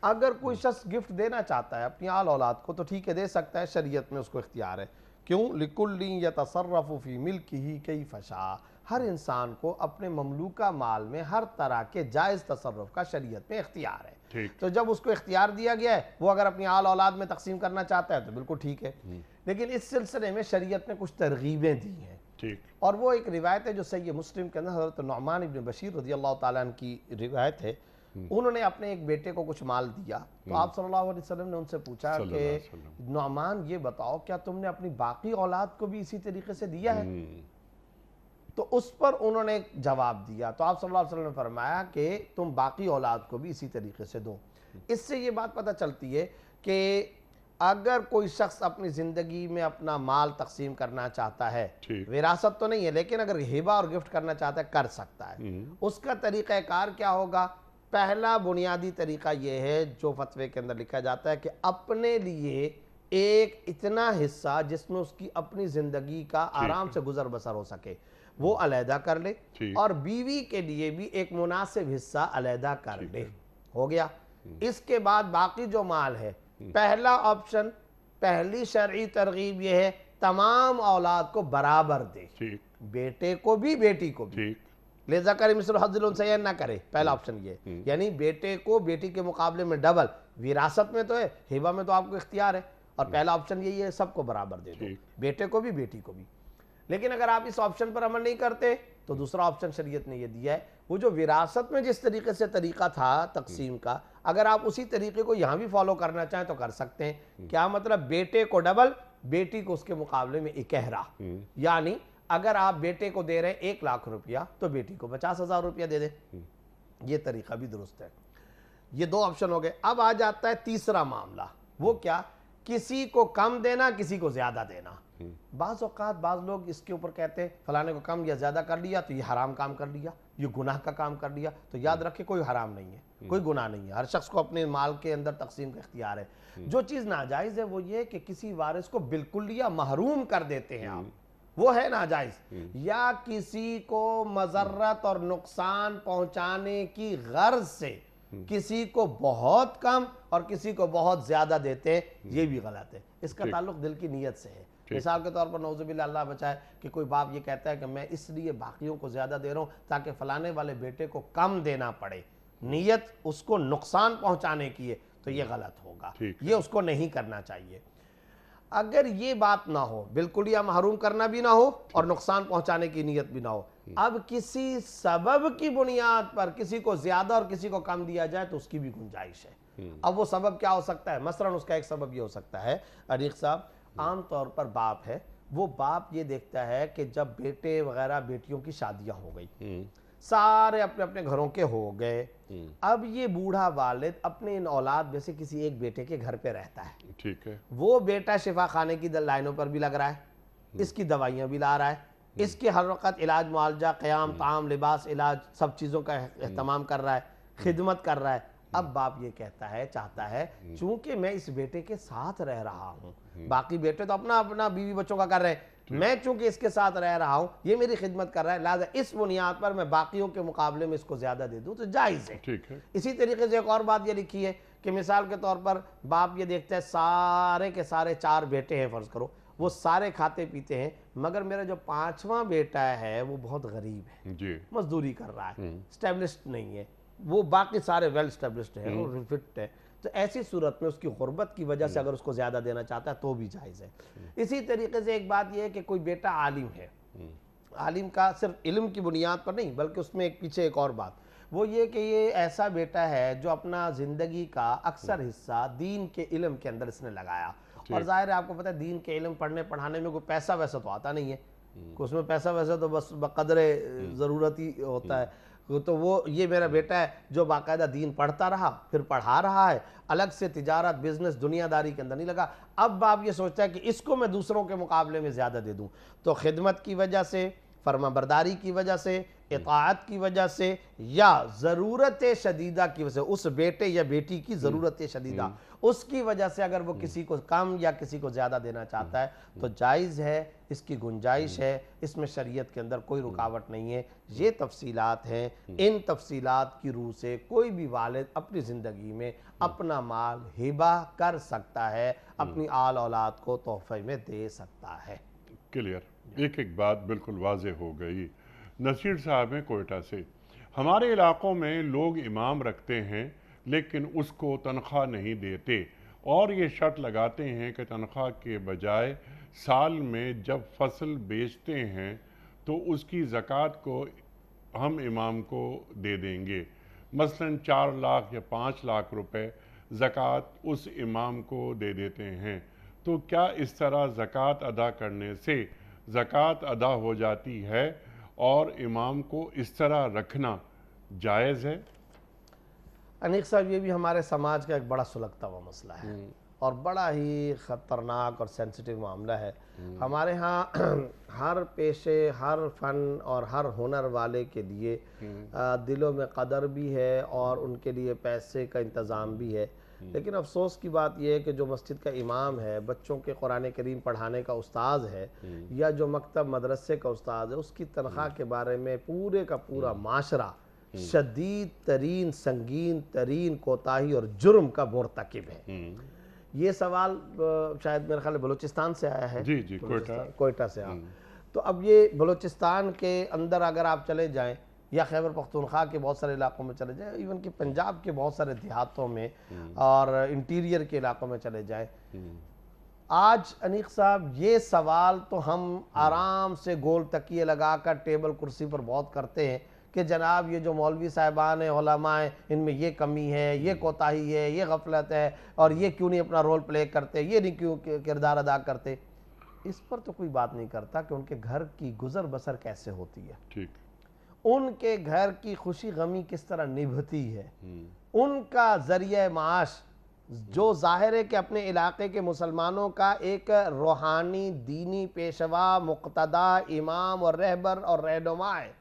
اگر کوئی شخص گفٹ دینا چاہتا ہے اپنی آل اولاد کو تو ٹھیک ہے، دے سکتا ہے، شریعت میں اس کو اختیار ہے۔ کیوں؟ لِكُلٍّ يَتَصَرَّفُ فِي مِلْكِهِ كَيْفَ شَاءَ، ہر انسان کو اپنے مملوکہ مال میں ہر طرح کے جائز تصرف کا شریعت میں اختیار ہے، تو جب اس کو اختیار دیا گیا ہے وہ اگر اپنی آل اولاد میں تقسیم کرنا چاہتا ہے تو بالکل ٹھیک ہے، لیکن اس سلسلے میں شریعت نے کچھ ترغیبیں دی ہیں، اور وہ ایک روایت ہے جو صحیح مسلم کے اندر حضرت نعمان ابن بشیر رضی اللہ تعالیٰ عنہ کی روایت ہے، انہوں نے اپنے ایک بیٹے کو کچھ مال دیا تو آپ صلی اللہ علیہ وسلم نے ان سے پوچھا
صلی اللہ
کہ
علیہ وسلم،
نعمان یہ بتاؤ کیا تم نے اپنی باقی اولاد کو بھی اسی طریقے سے دیا ہے؟ تو اس پر انہوں نے جواب دیا تو آپ صلی اللہ علیہ وسلم نے فرمایا کہ تم باقی اولاد کو بھی اسی طریقے سے دو۔ اس سے یہ بات پتہ چلتی ہے کہ اگر کوئی شخص اپنی زندگی میں اپنا مال تقسیم کرنا چاہتا ہے،
ٹھیک،
وراثت تو نہیں ہے لیکن اگر ہبہ اور گفٹ کرنا چاہتا ہے کر سکتا ہے۔ اس کا طریقہ کار کیا ہوگا؟ پہلا بنیادی طریقہ یہ ہے جو فتوے کے اندر لکھا جاتا ہے کہ اپنے لیے ایک اتنا حصہ جس میں اس کی اپنی زندگی کا آرام سے گزر بسر ہو سکے وہ علیحدہ کر لے،
ٹھیک،
اور بیوی کے لیے بھی ایک مناسب حصہ علیحدہ کر لے۔ ہو گیا۔ اس کے بعد باقی جو مال ہے، پہلا آپشن، پہلی شرعی ترغیب یہ ہے تمام اولاد کو برابر دے،
ٹھیک،
بیٹے کو بھی بیٹی کو بھی،
ٹھیک،
لذکر مثل حظ الانثیین نہ کرے۔ پہلا آپشن یہ، یعنی بیٹے کو بیٹی کے مقابلے میں ڈبل، وراثت میں تو ہے، ہبہ میں تو آپ کو اختیار ہے، اور پہلا آپشن یہی ہے سب کو برابر دے دو، بیٹے کو بھی بیٹی کو بھی۔ لیکن اگر آپ اس آپشن پر عمل نہیں کرتے تو دوسرا آپشن شریعت نے یہ دیا ہے، وہ جو وراثت میں جس طریقے سے طریقہ تھا تقسیم کا، اگر آپ اسی طریقے کو یہاں بھی فالو کرنا چاہیں تو کر سکتے ہیں۔ کیا مطلب؟ بیٹے کو ڈبل، بیٹی کو اس کے مقابلے میں اکہرا، یعنی اگر آپ بیٹے کو دے رہے ہیں 1,00,000 روپیہ تو بیٹی کو 50,000 روپیہ دے دیں، یہ طریقہ بھی درست ہے۔ یہ دو آپشن ہو گئے۔ اب آ جاتا ہے تیسرا معاملہ، وہ کیا؟ کسی کو کم دینا، کسی کو زیادہ دینا۔ بعض اوقات بعض لوگ اس کے اوپر کہتے ہیں فلانے کو کم یا زیادہ کر لیا تو یہ حرام کام کر لیا، یہ گناہ کا کام کر لیا۔ تو یاد رکھے کوئی حرام نہیں ہے، کوئی گناہ نہیں ہے، ہر شخص کو اپنے مال کے اندر تقسیم کا اختیار ہے۔ جو چیز ناجائز ہے وہ یہ کہ کسی وارث کو بالکل یا محروم کر دیتے ہیں آپ، وہ ہے ناجائز، یا کسی کو مضرت اور نقصان پہنچانے کی غرض سے کسی کو بہت کم اور کسی کو بہت زیادہ دیتے ہیں، یہ بھی غلط ہے۔ اس کا تعلق دل کی نیت سے ہے۔ مثال کے طور پر نعوذ باللہ اللہ بچائے کہ کوئی باپ یہ کہتا ہے کہ میں اس لیے باقیوں کو زیادہ دے رہا ہوں تاکہ فلانے والے بیٹے کو کم دینا پڑے، نیت اس کو نقصان پہنچانے کی ہے، تو یہ غلط ہوگا، یہ اس کو نہیں کرنا چاہیے۔ اگر یہ بات نہ ہو، بالکل یا محروم کرنا بھی نہ ہو اور نقصان پہنچانے کی نیت بھی نہ ہو، اب کسی سبب کی بنیاد پر کسی کو زیادہ اور کسی کو کم دیا جائے تو اس کی بھی گنجائش ہے۔ اب وہ سبب کیا ہو سکتا ہے؟ مثلاً اس کا ایک سبب یہ ہو سکتا ہے، عریق صاحب، عام طور پر باپ ہے، وہ باپ یہ دیکھتا ہے کہ جب بیٹے وغیرہ بیٹیوں کی شادیاں ہو گئی، سارے اپنے اپنے گھروں کے ہو گئے، اب یہ بوڑھا والد اپنے ان اولاد میں سے کسی ایک بیٹے کے گھر پہ رہتا ہے،
ٹھیک ہے،
وہ بیٹا شفا خانے کی لائنوں پر بھی لگ رہا ہے، اس کی دوائیاں بھی لا رہا ہے، اس کے ہر وقت علاج معالجہ، قیام، طعام، لباس، علاج، سب چیزوں کا اہتمام کر رہا ہے، خدمت کر رہا ہے۔ اب باپ یہ کہتا ہے، چاہتا ہے، چونکہ میں اس بیٹے کے ساتھ رہ رہا ہوں، باقی بیٹے تو اپنا اپنا بیوی بچوں کا کر رہے ہیں، میں چونکہ اس کے ساتھ رہ رہا ہوں، یہ میری خدمت کر رہا ہے، لہذا اس بنیاد پر میں باقیوں کے مقابلے میں اس کو زیادہ دے دوں تو جائز ہے۔
ٹھیک ہے،
اسی طریقے سے ایک اور بات یہ لکھی ہے کہ مثال کے طور پر باپ یہ دیکھتا ہے سارے کے سارے 4 بیٹے ہیں، فرض کرو وہ سارے کھاتے پیتے ہیں، مگر میرا جو 5واں بیٹا ہے وہ بہت غریب ہے،
جی،
مزدوری کر رہا ہے، اسٹیبلشڈ نہیں ہے، وہ باقی سارے ویل اسٹیبلشڈ ہیں اور فٹ ہے، تو ایسی صورت میں اس کی غربت کی وجہ سے اگر اس کو زیادہ دینا چاہتا ہے تو بھی جائز ہے۔ اسی طریقے سے ایک بات یہ ہے کہ کوئی بیٹا عالم ہے، عالم کا صرف علم کی بنیاد پر نہیں بلکہ اس میں ایک پیچھے ایک اور بات، وہ یہ کہ یہ ایسا بیٹا ہے جو اپنا زندگی کا اکثر حصہ دین کے علم کے اندر اس نے لگایا، اور ظاہر ہے آپ کو پتہ ہے دین کے علم پڑھنے پڑھانے میں کوئی پیسہ ویسا تو آتا نہیں ہے، اس میں پیسہ ویسا تو بس بقدر ضرورت ہی ہوتا ہے، تو وہ یہ میرا بیٹا ہے جو باقاعدہ دین پڑھتا رہا، پھر پڑھا رہا ہے، الگ سے تجارت، بزنس، دنیا داری کے اندر نہیں لگا۔ اب باپ یہ سوچتا ہے کہ اس کو میں دوسروں کے مقابلے میں زیادہ دے دوں، تو خدمت کی وجہ سے، فرما برداری کی وجہ سے، اطاعت کی وجہ سے، یا ضرورت شدیدہ کی وجہ سے، اس بیٹے یا بیٹی کی ضرورت شدیدہ اس کی وجہ سے اگر وہ کسی کو کم یا کسی کو زیادہ دینا چاہتا ہے تو جائز ہے، اس کی گنجائش ہے، اس میں شریعت کے اندر کوئی رکاوٹ نہیں ہے۔ یہ تفصیلات ہیں، ان تفصیلات کی روح سے کوئی بھی والد اپنی زندگی میں اپنا مال ہبہ کر سکتا ہے، اپنی آل اولاد کو تحفے میں دے سکتا ہے۔
کلیئر، ایک ایک بات بالکل واضح ہو گئی۔ نصیر صاحب ہیں کوئٹہ سے، ہمارے علاقوں میں لوگ امام رکھتے ہیں لیکن اس کو تنخواہ نہیں دیتے اور یہ شرط لگاتے ہیں کہ تنخواہ کے بجائے سال میں جب فصل بیچتے ہیں تو اس کی زکوٰۃ کو ہم امام کو دے دیں گے، مثلاً 4 لاکھ یا 5 لاکھ روپے زکوٰۃ اس امام کو دے دیتے ہیں، تو کیا اس طرح زکوٰۃ ادا کرنے سے زکوٰۃ ادا ہو جاتی ہے اور امام کو اس طرح رکھنا جائز ہے؟
انیق صاحب، یہ بھی ہمارے سماج کا ایک بڑا سلگتا ہوا مسئلہ ہے اور بڑا ہی خطرناک اور سینسیٹیو معاملہ ہے۔ ہمارے ہاں ہر پیشے، ہر فن اور ہر ہنر والے کے لیے دلوں میں قدر بھی ہے اور ان کے لیے پیسے کا انتظام بھی ہے، لیکن افسوس کی بات یہ ہے کہ جو مسجد کا امام ہے، بچوں کے قرآن کریم پڑھانے کا استاذ ہے، یا جو مکتب مدرسے کا استاذ ہے، اس کی تنخواہ کے بارے میں پورے کا پورا معاشرہ شدید ترین، سنگین ترین کوتاہی اور جرم کا مرتکب ہے۔ یہ سوال شاید میرے خیال بلوچستان سے آیا ہے،
جی
کوئٹہ سے آیا۔ تو اب یہ بلوچستان کے اندر اگر آپ چلے جائیں یا خیبر پختونخوا کے بہت سارے علاقوں میں چلے جائیں، ایون کہ پنجاب کے بہت سارے دیہاتوں میں اور انٹیریئر کے علاقوں میں چلے جائیں، آج انیق صاحب یہ سوال تو ہم آرام سے گول تکیے لگا کر ٹیبل کرسی پر بہت کرتے ہیں کہ جناب یہ جو مولوی صاحبان ہیں، علماء ہیں، ان میں یہ کمی ہے، یہ کوتاہی ہے، یہ غفلت ہے، اور یہ کیوں نہیں اپنا رول پلے کرتے، یہ نہیں کیوں کردار ادا کرتے۔ اس پر تو کوئی بات نہیں کرتا کہ ان کے گھر کی گزر بسر کیسے ہوتی ہے، ان کے گھر کی خوشی غمی کس طرح نبھتی ہے، ان کا ذریعہ معاش جو ظاہر ہے کہ اپنے علاقے کے مسلمانوں کا ایک روحانی دینی پیشوا مقتدا امام اور رہبر اور رہنما ہے،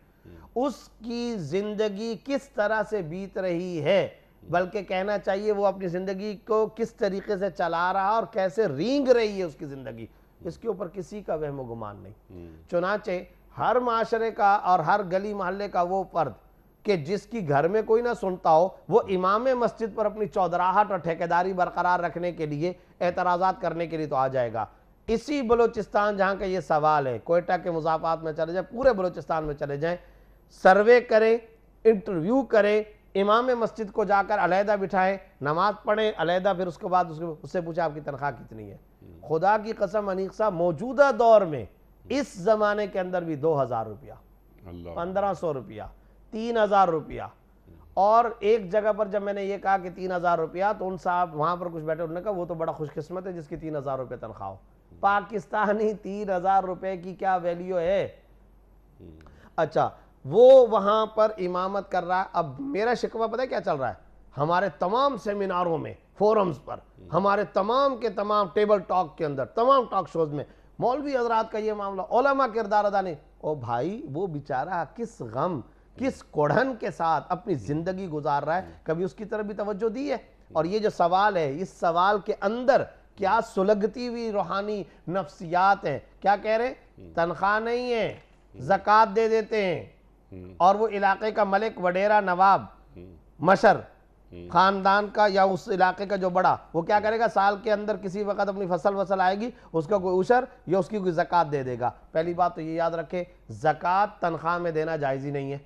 اس کی زندگی کس طرح سے بیت رہی ہے، بلکہ کہنا چاہیے وہ اپنی زندگی کو کس طریقے سے چلا رہا اور کیسے رینگ رہی ہے اس کی زندگی، اس کے اوپر کسی کا وہم و گمان نہیں۔ چنانچہ ہر معاشرے کا اور ہر گلی محلے کا وہ فرد کہ جس کی گھر میں کوئی نہ سنتا ہو، وہ امام مسجد پر اپنی چودراہٹ اور ٹھیکیداری برقرار رکھنے کے لیے، اعتراضات کرنے کے لیے تو آ جائے گا۔ اسی بلوچستان جہاں کا یہ سوال ہے، کوئٹہ کے مضافات میں چلے جائیں، پورے بلوچستان میں چلے جائیں، سروے کریں، انٹرویو کریں، امام مسجد کو جا کر علیحدہ بٹھائیں، نماز پڑھیں علیحدہ، پھر اس کے بعد اس سے پوچھیں آپ کی تنخواہ کتنی ہے۔ خدا کی قسم انیق صاحب، موجودہ دور میں اس زمانے کے اندر بھی 2000 روپیہ، 1500 روپیہ، 3000 روپیہ، اور ایک جگہ پر جب میں نے یہ کہا کہ 3000 روپیہ تو ان صاحب وہاں پر کچھ بیٹھے، انہوں نے کہا وہ تو بڑا خوش قسمت ہے جس کی 3000 روپے تنخواہ ہو۔ پاکستانی 3000 روپے کی کیا ویلیو ہے؟ اچھا، وہ وہاں پر امامت کر رہا ہے۔ اب میرا شکوہ پتہ ہے کیا چل رہا ہے؟ ہمارے تمام سیمیناروں میں، فورمز پر، ہمارے تمام کے تمام ٹیبل ٹاک کے اندر، تمام ٹاک شوز میں مولوی حضرات کا یہ معاملہ، علماء کردار ادا نہیں۔ او بھائی، وہ بیچارہ کس غم، کس کوڑھن کے ساتھ اپنی زندگی گزار رہا ہے، کبھی اس کی طرف بھی توجہ دی ہے؟ اور یہ جو سوال ہے، اس سوال کے اندر کیا سلگتی ہوئی روحانی نفسیات ہیں؟ کیا کہہ رہے ہیں؟ تنخواہ نہیں ہے، زکوٰۃ دے دیتے ہیں، اور وہ علاقے کا ملک، وڈیرا، نواب، مشر خاندان کا یا اس علاقے کا جو بڑا، وہ کیا کرے گا؟ سال کے اندر کسی وقت اپنی فصل آئے گی، اس کا کوئی عشر یا اس کی کوئی زکوٰۃ دے دے گا۔ پہلی بات تو یہ یاد رکھے، زکوٰۃ تنخواہ میں دینا جائز ہی نہیں ہے،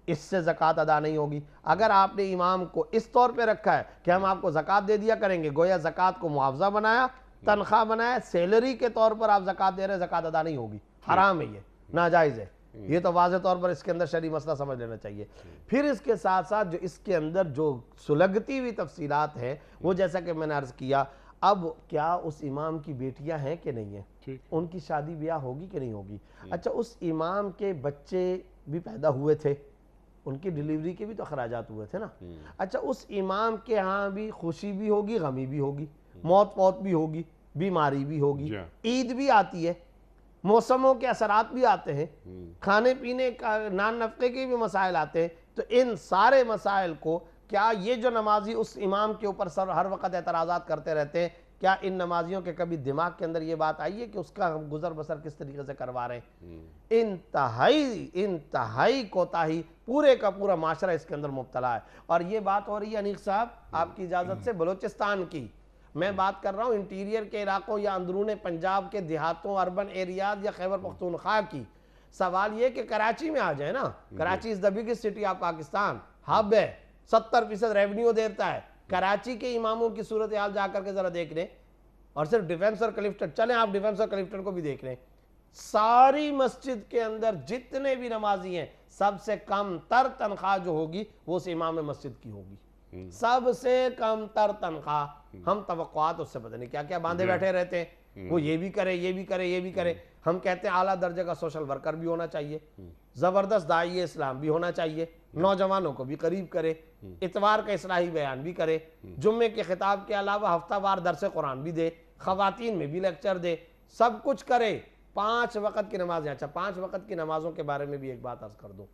اس سے زکوٰۃ ادا نہیں ہوگی۔ اگر آپ نے امام کو اس طور پہ رکھا ہے کہ ہم آپ کو زکوٰۃ دے دیا کریں گے، گویا زکوٰۃ کو معاوضہ بنایا، تنخواہ بنایا، سیلری کے طور پر آپ زکوٰۃ دے رہے ہیں، زکوٰۃ ادا نہیں ہوگی، حرام ہے، یہ ناجائز ہے۔ یہ تو واضح طور پر اس کے اندر شرعی مسئلہ سمجھ لینا چاہیے۔ پھر اس کے ساتھ ساتھ جو اس کے اندر جو سلگتی ہوئی تفصیلات ہیں، وہ جیسا کہ میں نے عرض کیا، اب کیا اس امام کی بیٹیاں ہیں کہ نہیں ہیں؟ ان کی شادی بیاہ ہوگی کہ نہیں ہوگی؟ اچھا، اس امام کے بچے بھی پیدا ہوئے تھے، ان کی ڈیلیوری کے بھی تو اخراجات ہوئے تھے نا۔ اچھا، اس امام کے ہاں بھی خوشی بھی ہوگی، غمی بھی ہوگی، موت پوت بھی ہوگی، بیماری بھی ہوگی، عید بھی آتی ہے، موسموں کے اثرات بھی آتے ہیں، کھانے پینے کا نان نفقے کے بھی مسائل آتے ہیں۔ تو ان سارے مسائل کو کیا یہ جو نمازی اس امام کے اوپر ہر وقت اعتراضات کرتے رہتے ہیں، کیا ان نمازیوں کے کبھی دماغ کے اندر یہ بات آئی ہے کہ اس کا ہم گزر بسر کس طریقے سے کروا رہے ہیں؟ انتہائی کوتاہی، پورے کا پورا معاشرہ اس کے اندر مبتلا ہے۔ اور یہ بات ہو رہی ہے انیق صاحب آپ کی اجازت سے بلوچستان کی، میں بات کر رہا ہوں انٹیریئر کے علاقوں یا اندرون پنجاب کے دیہاتوں، اربن ایریاز یا خیبر پختونخوا کی۔ سوال یہ کہ کراچی میں آ جائے نا، Karachi is the biggest city of Pakistan, hub ہے، 70% ریونیو دیتا ہے۔ کراچی کے اماموں کی صورتحال جا کر کے ذرا دیکھ لیں، اور صرف ڈیفنس اور کلفٹن، چلیں آپ ڈیفنس اور کلفٹن کو بھی دیکھ لیں، ساری مسجد کے اندر جتنے بھی نمازی ہیں سب سے کم تر تنخواہ جو ہوگی وہ اس امام مسجد کی ہوگی، سب سے کم تر تنخواہ۔ ہم توقعات اس سے پتہ نہیں کیا کیا باندھے بیٹھے رہتے ہیں، وہ یہ بھی کرے یہ بھی کرے یہ بھی کرے۔ ہم کہتے ہیں اعلیٰ درجے کا سوشل ورکر بھی ہونا چاہیے، زبردست داعی اسلام بھی ہونا چاہیے، نوجوانوں کو بھی قریب کرے، اتوار کا اصلاحی بیان بھی کرے، جمعے کے خطاب کے علاوہ ہفتہ وار درس قرآن بھی دے، خواتین میں بھی لیکچر دے، سب کچھ کرے، 5 وقت کی نمازیں۔ اچھا 5 وقت کی نمازوں کے بارے میں بھی ایک بات عرض کر دوں،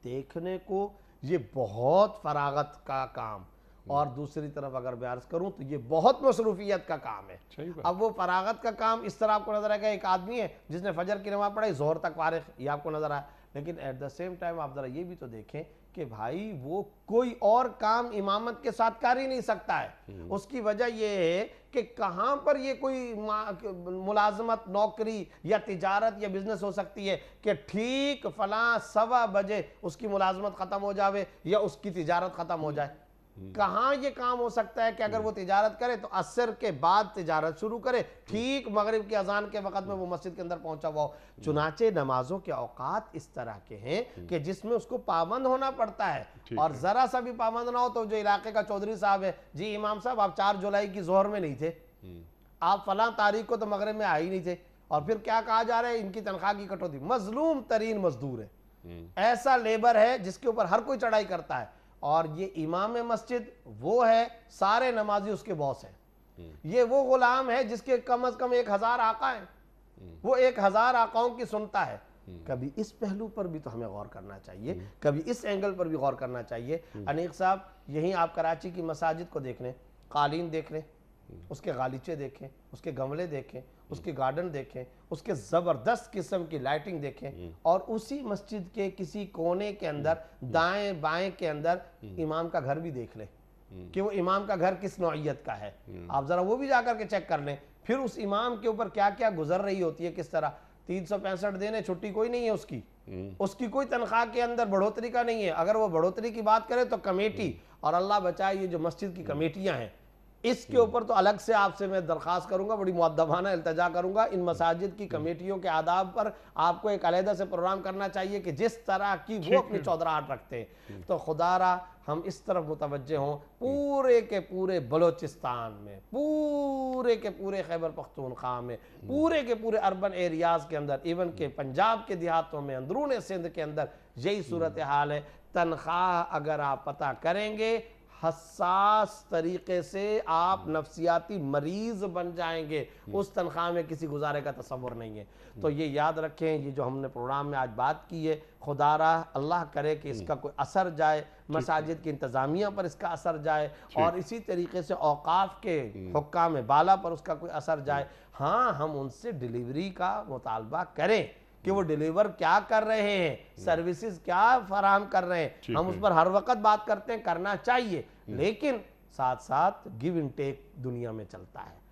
دیکھنے کو یہ بہت فراغت کا کام، اور دوسری طرف اگر میں عرض کروں تو یہ بہت مصروفیت کا کام ہے۔ اب وہ فراغت کا کام اس طرح آپ کو نظر آئے گا، ایک آدمی ہے جس نے فجر کی نماز پڑھائی، ظہر تک فارغ، یہ آپ کو نظر آیا، لیکن ایٹ دا سیم ٹائم آپ ذرا یہ بھی تو دیکھیں کہ بھائی وہ کوئی اور کام امامت کے ساتھ کر ہی نہیں سکتا ہے۔ اس کی وجہ یہ ہے کہ کہاں پر یہ کوئی ملازمت، نوکری یا تجارت یا بزنس ہو سکتی ہے کہ ٹھیک فلاں 1:15 بجے اس کی ملازمت ختم ہو جاوے یا اس کی تجارت ختم ہو جائے۔ کہاں یہ کام ہو سکتا ہے کہ اگر وہ تجارت کرے تو عصر کے بعد تجارت شروع کرے، ٹھیک مغرب کی اذان کے وقت میں وہ مسجد کے اندر پہنچا ہوا ہو۔ چنانچہ نمازوں کے اوقات اس طرح کے ہیں کہ جس میں اس کو پابند ہونا پڑتا ہے، اور ذرا سا بھی پابند نہ ہو تو جو علاقے کا چودھری صاحب ہے، جی امام صاحب آپ 4 جولائی کی ظہر میں نہیں تھے، آپ فلاں تاریخ کو تو مغرب میں آئی نہیں تھے، اور پھر کیا کہا جا رہا ہے ان کی تنخواہ کی کٹوتی۔ مظلوم ترین مزدور ہے، ایسا لیبر ہے جس کے اوپر ہر کوئی چڑھائی کرتا ہے، اور یہ امام مسجد وہ ہے، سارے نمازی اس کے باس ہیں۔ یہ وہ غلام ہے جس کے کم از کم 1000 آقا ہیں، وہ 1000 آقاؤں کی سنتا ہے۔ کبھی اس پہلو پر بھی تو ہمیں غور کرنا چاہیے، کبھی اس اینگل پر بھی غور کرنا چاہیے۔ انیق صاحب یہیں آپ کراچی کی مساجد کو دیکھ لیں، قالین دیکھ لیں، اس کے غالیچے دیکھیں، اس کے گملے دیکھیں، اس کے گارڈن دیکھیں، اس کے زبردست قسم کی لائٹنگ دیکھیں، اور اسی مسجد کے کسی کونے کے اندر دائیں بائیں کے اندر امام کا گھر بھی دیکھ لیں کہ وہ امام کا گھر کس نوعیت کا ہے۔ آپ ذرا وہ بھی جا کر کے چیک کر لیں، پھر اس امام کے اوپر کیا کیا گزر رہی ہوتی ہے، کس طرح 365 دن ہے، چھٹی کوئی نہیں ہے اس کی کوئی تنخواہ کے اندر بڑھوتری کا نہیں ہے۔ اگر وہ بڑھوتری کی بات کرے تو کمیٹی، اور اللہ بچائے یہ جو مسجد کی کمیٹیاں ہیں، اس کے اوپر تو الگ سے آپ سے میں درخواست کروں گا، بڑی مؤدبانہ التجا کروں گا، ان مساجد کی کمیٹیوں کے آداب پر آپ کو ایک علیحدہ سے پروگرام کرنا چاہیے کہ جس طرح کی وہ اپنی چودراہٹ رکھتے ہیں۔ تو خدا را ہم اس طرف متوجہ ہوں، پورے کے پورے بلوچستان میں، پورے کے پورے خیبر پختونخوا میں، پورے کے پورے اربن ایریاز کے اندر، ایون کہ پنجاب کے دیہاتوں میں، اندرون سندھ کے اندر یہی صورتحال ہے۔ تنخواہ اگر آپ پتہ کریں گے، حساس طریقے سے آپ نفسیاتی مریض بن جائیں گے، اس تنخواہ میں کسی گزارے کا تصور نہیں ہے۔ تو یہ یاد رکھیں، یہ جو ہم نے پروگرام میں آج بات کی ہے، خدا را اللہ کرے کہ اس کا کوئی اثر جائے، مساجد کی انتظامیہ پر اس کا اثر جائے، اور اسی طریقے سے اوقاف کے حکام بالا پر اس کا کوئی اثر جائے۔ ہاں ہم ان سے ڈیلیوری کا مطالبہ کریں کہ وہ ڈیلیور کیا کر رہے ہیں، سروسز کیا فراہم کر رہے ہیں، ہم اس پر ہر وقت بات کرتے ہیں، کرنا چاہیے، لیکن ساتھ ساتھ گیو ان ٹیک دنیا میں چلتا ہے،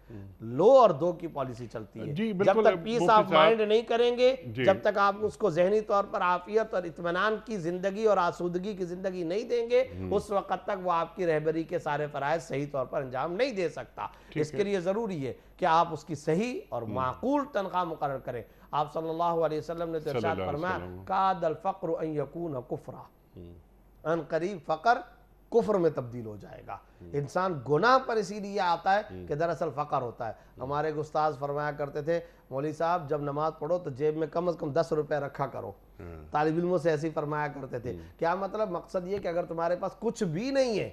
لو اور دو کی پالیسی چلتی ہے۔ جب تک پیس آف مائنڈ نہیں کریں گے، جب تک آپ اس کو ذہنی طور پر عافیت اور اطمینان کی زندگی اور آسودگی کی زندگی نہیں دیں گے، اس وقت تک وہ آپ کی رہبری کے سارے فرائض صحیح طور پر انجام نہیں دے سکتا۔ اس کے لیے ضروری ہے کہ آپ اس کی صحیح اور معقول تنخواہ مقرر کریں۔ آپ صلی اللہ علیہ وسلم نے تو ارشاد فرمایا، کاد الفقر ان یکون کفرا، ان قریب فقر کفر میں تبدیل ہو جائے گا۔ انسان گناہ پر اسی لیے آتا ہے کہ دراصل فقر ہوتا ہے۔ ہمارے ایک استاذ فرمایا کرتے تھے، مولوی صاحب جب نماز پڑھو تو جیب میں کم از کم 10 روپے رکھا کرو۔ طالب علموں سے ایسے ہی فرمایا کرتے تھے۔ کیا مطلب؟ مقصد یہ کہ اگر تمہارے پاس کچھ بھی نہیں ہے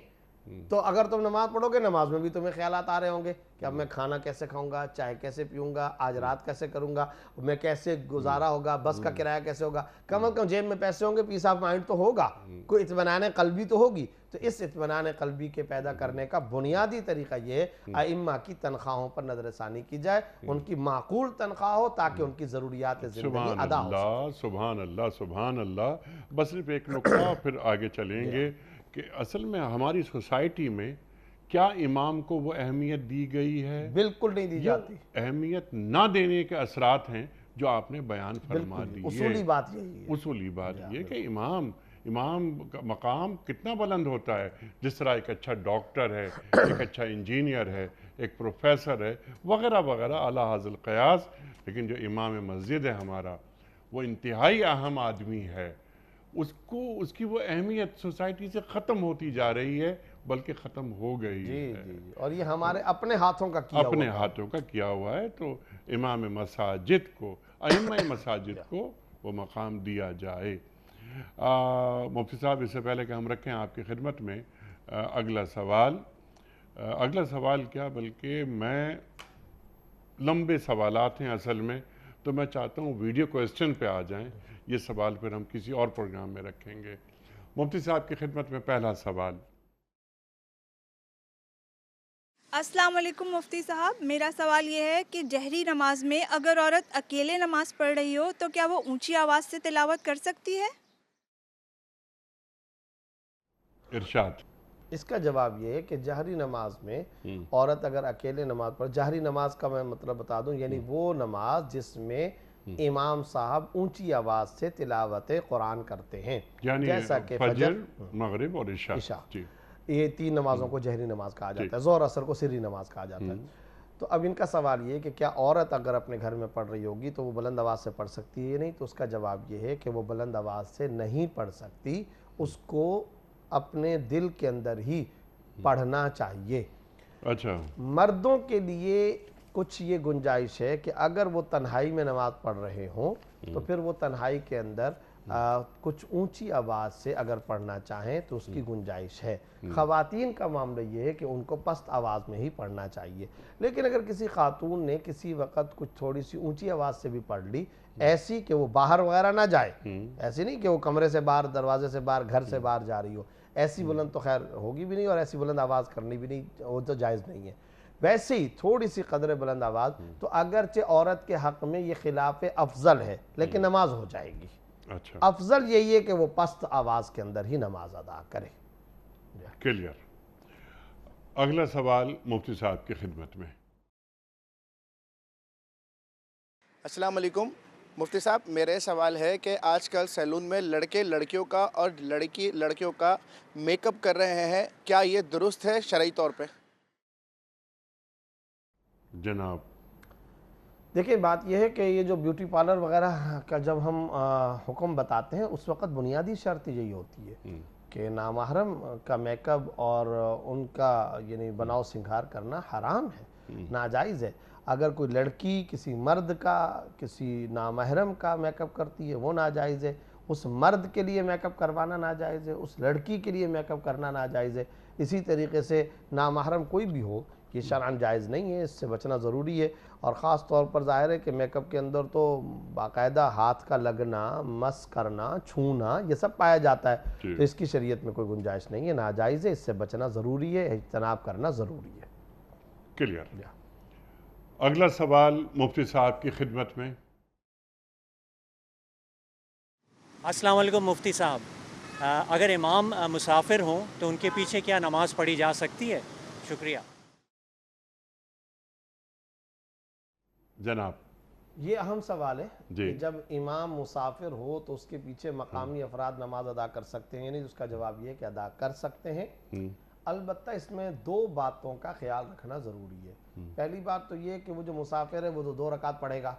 تو اگر تم نماز پڑھو گے، نماز میں بھی تمہیں خیالات آ رہے ہوں گے کہ اب میں کھانا کیسے کھاؤں گا، چائے کیسے پیوں گا، آج رات کیسے کروں گا، میں کیسے گزارا ہوگا، بس کا کرایہ کیسے ہوگا۔ کم از کم جیب میں پیسے ہوں گے، پیس آف مائنڈ تو ہوگا، کوئی اطمینان قلبی تو ہوگی۔ تو اس اطمینان قلبی کے پیدا کرنے کا بنیادی طریقہ یہ ہے ائمہ کی تنخواہوں پر نظر ثانی کی جائے، ان کی معقول تنخواہ ہو تاکہ ان کی ضروریات زندگی ادا ہو سکے۔
سبحان اللہ، سبحان اللہ۔ بس صرف ایک نقطہ پھر آگے چلیں گے کہ اصل میں ہماری سوسائٹی میں کیا امام کو وہ اہمیت دی گئی ہے؟
بالکل نہیں دی جاتی۔
اہمیت نہ دینے کے اثرات ہیں جو آپ نے بیان فرما دیے۔
اصولی بات یہی ہے،
اصولی بات یہ کہ امام کا مقام کتنا بلند ہوتا ہے۔ جس طرح ایک اچھا ڈاکٹر ہے، ایک اچھا انجینئر ہے، ایک پروفیسر ہے، وغیرہ وغیرہ اعلیٰ حاضر القیاس، لیکن جو امام مسجد ہے ہمارا، وہ انتہائی اہم آدمی ہے۔ اس کی وہ اہمیت سوسائٹی سے ختم ہوتی جا رہی ہے، بلکہ ختم ہو گئی ہے۔
جی اور یہ ہمارے اپنے ہاتھوں کا کیا
اپنے ہاتھوں کا کیا ہوا ہے، تو امام مساجد کو، ائمہ مساجد کو وہ مقام دیا جائے۔ مفتی صاحب، اس سے پہلے کہ ہم رکھیں آپ کی خدمت میں اگلا سوال کیا بلکہ میں لمبے سوالات ہیں اصل میں، تو میں چاہتا ہوں ویڈیو کویسچن پہ آ جائیں، یہ سوال پھر ہم کسی اور پروگرام میں رکھیں گے۔ مفتی صاحب کی خدمت میں پہلا سوال۔
السلام علیکم مفتی صاحب، میرا سوال یہ ہے کہ جہری نماز میں اگر عورت اکیلے نماز پڑھ رہی ہو تو کیا وہ اونچی آواز سے تلاوت کر سکتی ہے؟
ارشاد۔
اس کا جواب یہ ہے کہ جہری نماز میں عورت اگر اکیلے نماز پڑھ، جہری نماز کا میں مطلب بتا دوں، یعنی وہ نماز جس میں امام صاحب اونچی آواز سے تلاوت قرآن کرتے ہیں،
یعنی
جیسا کہ
فجر، مغرب اور عشاء۔ جی،
یہ 3 نمازوں کو جہری نماز کہا جاتا ہے، ظہر اثر کو سری نماز کہا جاتا ہے۔ تو اب ان کا سوال یہ ہے کہ کیا عورت اگر اپنے گھر میں پڑھ رہی ہوگی تو وہ بلند آواز سے پڑھ سکتی ہے یا نہیں؟ تو اس کا جواب یہ ہے کہ وہ بلند آواز سے نہیں پڑھ سکتی، اس کو اپنے دل کے اندر ہی پڑھنا چاہیے۔
اچھا،
مردوں کے لیے کچھ یہ گنجائش ہے کہ اگر وہ تنہائی میں نماز پڑھ رہے ہوں تو پھر وہ تنہائی کے اندر کچھ اونچی آواز سے اگر پڑھنا چاہیں تو اس کی گنجائش ہے۔ خواتین کا معاملہ یہ ہے کہ ان کو پست آواز میں ہی پڑھنا چاہیے، لیکن اگر کسی خاتون نے کسی وقت کچھ تھوڑی سی اونچی آواز سے بھی پڑھ لی، ایسی کہ وہ باہر وغیرہ نہ جائے، ایسی نہیں کہ وہ کمرے سے باہر، دروازے سے باہر، گھر سے باہر جا رہی ہو، ایسی بلند تو خیر ہوگی بھی نہیں، اور ایسی بلند آواز کرنی بھی نہیں، وہ تو جائز نہیں ہے۔ ویسے ہی تھوڑی سی قدر بلند آواز تو اگرچہ عورت کے حق میں یہ خلاف افضل ہے، لیکن نماز ہو جائے گی۔
اچھا،
افضل یہی ہے کہ وہ پست آواز کے اندر ہی نماز ادا کرے۔
کلیئر۔ اگلا سوال مفتی صاحب کی خدمت میں۔
السلام علیکم مفتی صاحب، میرا سوال ہے کہ آج کل سیلون میں لڑکے لڑکیوں کا اور لڑکی لڑکیوں کا میک اپ کر رہے ہیں، کیا یہ درست ہے شرعی طور پہ؟
جناب،
دیکھیں بات یہ ہے کہ یہ جو بیوٹی پارلر وغیرہ کا جب ہم حکم بتاتے ہیں اس وقت بنیادی شرط یہی ہوتی ہے کہ نامحرم کا میک اپ اور ان کا یعنی بناؤ سنگھار کرنا حرام ہے، ناجائز ہے۔ اگر کوئی لڑکی کسی مرد کا، کسی نامحرم کا میک اپ کرتی ہے وہ ناجائز ہے، اس مرد کے لیے میک اپ کروانا ناجائز ہے، اس لڑکی کے لیے میک اپ کرنا ناجائز ہے۔ اسی طریقے سے نامحرم کوئی بھی ہو، یہ شرعاً جائز نہیں ہے، اس سے بچنا ضروری ہے۔ اور خاص طور پر ظاہر ہے کہ میک اپ کے اندر تو باقاعدہ ہاتھ کا لگنا، مس کرنا، چھونا، یہ سب پایا جاتا ہے، تو اس کی شریعت میں کوئی گنجائش نہیں ہے، ناجائز ہے، اس سے بچنا ضروری ہے، اجتناب کرنا ضروری ہے۔
کلیئر۔ اگلا سوال مفتی صاحب کی خدمت میں۔
السلام علیکم مفتی صاحب، اگر امام مسافر ہوں تو ان کے پیچھے کیا نماز پڑھی جا سکتی ہے؟ شکریہ۔
جناب،
یہ اہم سوال ہے
جی،
کہ جب امام مسافر ہو تو اس کے پیچھے مقامی افراد نماز ادا کر سکتے ہیں، یعنی اس کا جواب یہ ہے کہ ادا کر سکتے ہیں۔ البتہ اس میں 2 باتوں کا خیال رکھنا ضروری ہے۔ پہلی بات تو یہ کہ وہ جو مسافر ہے وہ تو 2 رکعت پڑھے گا،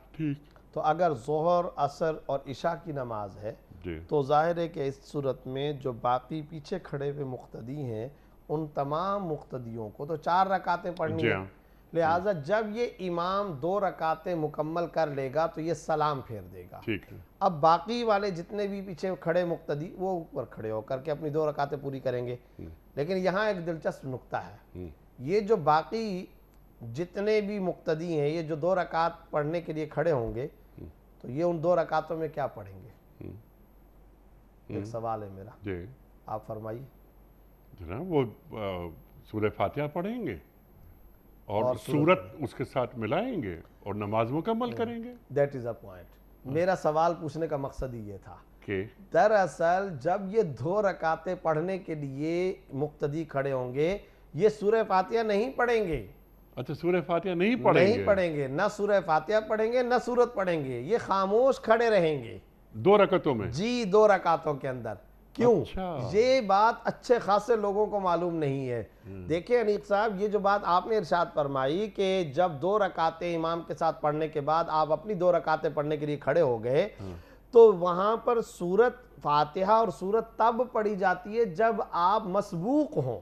تو اگر ظہر، عصر اور عشاء کی نماز ہے تو ظاہر ہے کہ اس صورت میں جو باقی پیچھے کھڑے ہوئے مقتدی ہیں ان تمام مقتدیوں کو تو 4 رکعتیں پڑھنی ہیں، لہٰذا جب یہ امام 2 رکعتیں مکمل کر لے گا تو یہ سلام پھیر دے گا۔ اب باقی والے جتنے بھی پیچھے کھڑے مقتدی وہ اوپر کھڑے ہو کر کے اپنی 2 رکعتیں پوری کریں گے۔ لیکن یہاں ایک دلچسپ نکتہ ہے، یہ جو باقی جتنے بھی مقتدی ہیں یہ جو 2 رکعت پڑھنے کے لیے کھڑے ہوں گے تو یہ ان 2 رکعتوں میں کیا پڑھیں گے؟ ایک سوال ہے میرا، آپ فرمائیے۔
جناب، وہ سورہ فاتحہ پڑھیں گے اور سورت اس کے ساتھ ملائیں گے اور نماز مکمل کریں گے۔
دیٹ از اے پوائنٹ، میرا سوال پوچھنے کا مقصد ہی یہ تھا
کہ
دراصل جب یہ 2 رکعتیں پڑھنے کے لیے مقتدی کھڑے ہوں گے یہ سورہ فاتحہ نہیں پڑھیں گے۔
اچھا، سورہ فاتحہ نہیں پڑھیں گے؟
نہ سورہ فاتحہ پڑھیں گے نہ سورت پڑھیں گے، یہ خاموش کھڑے رہیں گے
2 رکعتوں میں؟
جی، 2 رکعتوں کے اندر۔ کیوں؟ یہ بات اچھے خاصے لوگوں کو معلوم نہیں ہے۔ دیکھیں انیق صاحب، یہ جو بات آپ نے ارشاد فرمائی کہ جب 2 رکعتیں امام کے ساتھ پڑھنے کے بعد آپ اپنی 2 رکعتیں پڑھنے کے لیے کھڑے ہو گئے تو وہاں پر سورت فاتحہ اور سورت تب پڑھی جاتی ہے جب آپ مسبوق ہوں،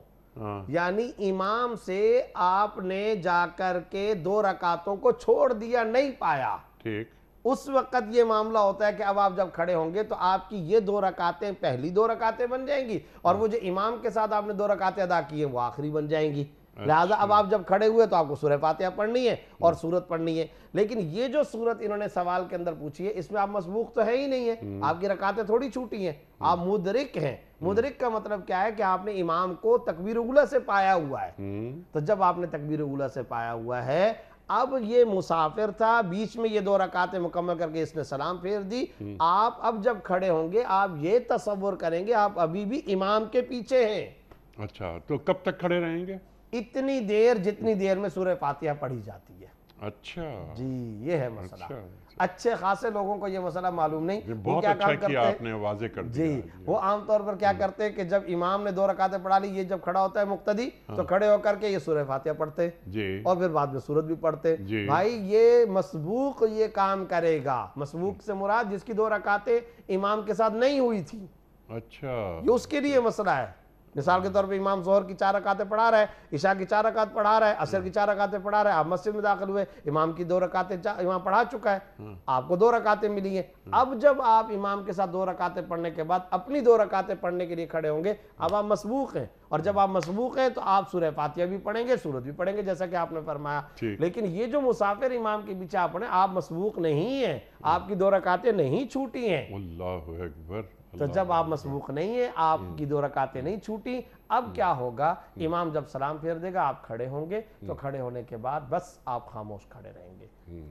یعنی امام سے آپ نے جا کر کے 2 رکعتوں کو چھوڑ دیا، نہیں پایا،
ٹھیک،
اس وقت یہ معاملہ ہوتا ہے کہ اب آپ جب کھڑے ہوں گے تو آپ کی یہ 2 رکعتیں پہلی 2 رکعتیں بن جائیں گی، اور وہ جو امام کے ساتھ آپ نے 2 رکعتیں ادا کی ہیں وہ آخری بن جائیں گی۔ لہٰذا اب آپ جب کھڑے ہوئے تو آپ کو سورہ فاتحہ پڑھنی ہے اور سورت پڑھنی ہے۔ لیکن یہ جو سورت انہوں نے سوال کے اندر پوچھی ہے، اس میں آپ مسبوق تو ہے ہی نہیں ہے، آپ کی رکعتیں تھوڑی چھوٹی ہیں، آپ مدرک ہیں۔ مدرک کا مطلب کیا ہے کہ آپ نے امام کو تکبیر اولیٰ سے پایا ہوا ہے۔ تو جب آپ نے تکبیر اولیٰ سے پایا ہوا ہے، اب یہ مسافر تھا، بیچ میں یہ 2 رکعتیں مکمل کر کے اس نے سلام پھیر دی، آپ اب جب کھڑے ہوں گے آپ یہ تصور کریں گے آپ ابھی بھی امام کے پیچھے ہیں۔
اچھا، تو کب تک کھڑے رہیں گے؟
اتنی دیر جتنی دیر میں سورہ فاتحہ پڑھی جاتی ہے۔
اچھا
جی، یہ ہے مسئلہ۔
اچھا،
اچھے خاصے لوگوں کو یہ مسئلہ معلوم نہیں، وہ
بہت
کیا
اچھا
کام
کیا
کرتے
آپ نے واضح کر دیا۔
جی، وہ عام طور پر کیا کرتے ہیں کہ جب امام نے 2 رکعتیں پڑھا لی، یہ جب کھڑا ہوتا ہے مقتدی تو کھڑے ہو کر کے یہ سورہ فاتحہ پڑھتے
جی
اور پھر بعد میں سورت بھی پڑھتے۔
جی۔
بھائی یہ مسبوق یہ کام کرے گا، مسبوق سے مراد جس کی 2 رکعتیں امام کے ساتھ نہیں ہوئی تھی،
اچھا،
یہ اس کے لیے مسئلہ ہے۔ مثال کے طور پہ امام ظہر کی 4 رکعتیں پڑھا رہا ہے، عشاء کی 4 رکعت پڑھا رہا ہے، عصر کی 4 رکعتیں پڑھا رہا ہے، آپ مسجد میں داخل ہوئے، امام کی 2 رکعتیں امام پڑھا چکا ہے، آپ کو 2 رکعتیں ملی ہیں۔ اب جب آپ امام کے ساتھ 2 رکعتیں پڑھنے کے بعد اپنی 2 رکعتیں پڑھنے کے لیے کھڑے ہوں گے، اب آپ مسبوق ہیں، اور جب آپ مسبوق ہیں تو آپ سورہ فاتحہ بھی پڑھیں گے، سورت بھی پڑھیں گے، جیسا کہ آپ نے فرمایا۔ لیکن یہ جو مسافر امام کے پیچھے آپ پڑھیں، آپ مسبوق نہیں ہیں، آپ کی 2 رکعتیں نہیں چھوٹی ہیں۔
اللہ اکبر۔
تو جب آپ مسبوق نہیں ہیں، آپ کی 2 رکعتیں نہیں چھوٹی، اب کیا ہوگا؟ امام جب سلام پھیر دے گا آپ کھڑے ہوں گے، تو کھڑے ہونے کے بعد بس آپ خاموش کھڑے رہیں گے۔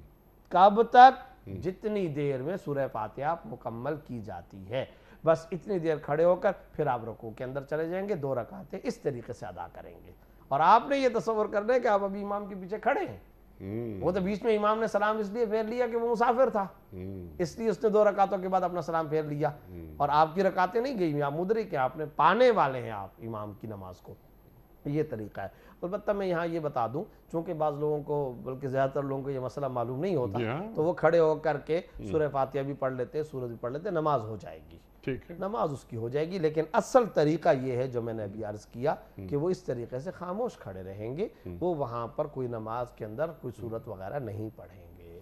کب تک؟ جتنی دیر میں سورہ فاتحہ مکمل کی جاتی ہے، بس اتنی دیر کھڑے ہو کر پھر آپ رکوع کے اندر چلے جائیں گے، 2 رکعتیں اس طریقے سے ادا کریں گے۔ اور آپ نے یہ تصور کرنا ہے کہ آپ ابھی امام کے پیچھے کھڑے ہیں، وہ تو بیچ میں امام نے سلام اس لیے پھیر لیا کہ وہ مسافر تھا، اس لیے اس نے 2 رکعتوں کے بعد اپنا سلام پھیر لیا، اور آپ کی رکعتیں نہیں گئی، آپ مدرک ہیں، آپ نے پانے والے ہیں آپ امام کی نماز کو۔ یہ طریقہ ہے۔ البتہ میں یہاں یہ بتا دوں، چونکہ بعض لوگوں کو، بلکہ زیادہ تر لوگوں کو یہ مسئلہ معلوم نہیں ہوتا، تو وہ کھڑے ہو کر کے سورہ فاتحہ بھی پڑھ لیتے، سورت بھی پڑھ لیتے، نماز ہو جائے گی، نماز اس کی ہو جائے گی۔ لیکن اصل طریقہ یہ ہے جو میں نے ابھی عرض کیا کہ وہ اس طریقے سے خاموش کھڑے رہیں گے، وہ وہاں پر کوئی نماز کے اندر کوئی سورت وغیرہ نہیں پڑھیں گے۔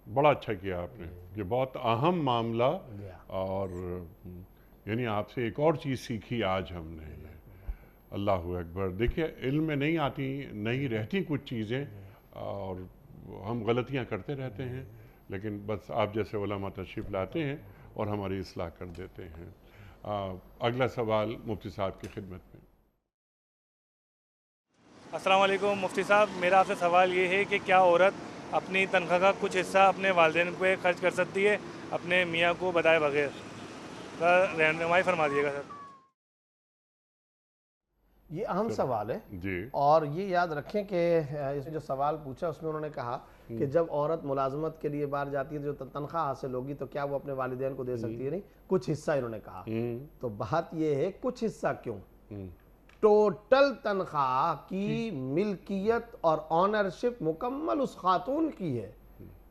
بڑا اچھا کیا آپ نے، یہ بہت اہم معاملہ، اور یعنی آپ سے ایک اور چیز سیکھی آج ہم نے۔ اللہ اکبر۔ دیکھیے، علم میں نہیں آتی، نہیں رہتی کچھ چیزیں، اور ہم غلطیاں کرتے رہتے ہیں، لیکن بس آپ جیسے علماء تشریف لاتے ہیں اور ہماری اصلاح کر دیتے ہیں۔ اگلا سوال مفتی صاحب کی خدمت میں۔
السلام علیکم مفتی صاحب، میرا آپ سے سوال یہ ہے کہ کیا عورت اپنی تنخواہ کا کچھ حصہ اپنے والدین پہ خرچ کر سکتی ہے اپنے میاں کو بتائے بغیر؟ رہنمائی فرما دیے گا سر۔
یہ اہم سوال ہے،
جی،
اور یہ یاد رکھیں کہ اس جو سوال پوچھا اس میں انہوں نے کہا کہ جب عورت ملازمت کے لیے باہر جاتی ہے جو تنخواہ حاصل ہوگی تو کیا وہ اپنے والدین کو دے سکتی ہے؟ نہیں، کچھ حصہ انہوں نے کہا۔ تو بات یہ ہے کچھ حصہ کیوں، ٹوٹل تنخواہ کی ملکیت اور آنرشپ مکمل اس خاتون کی ہے،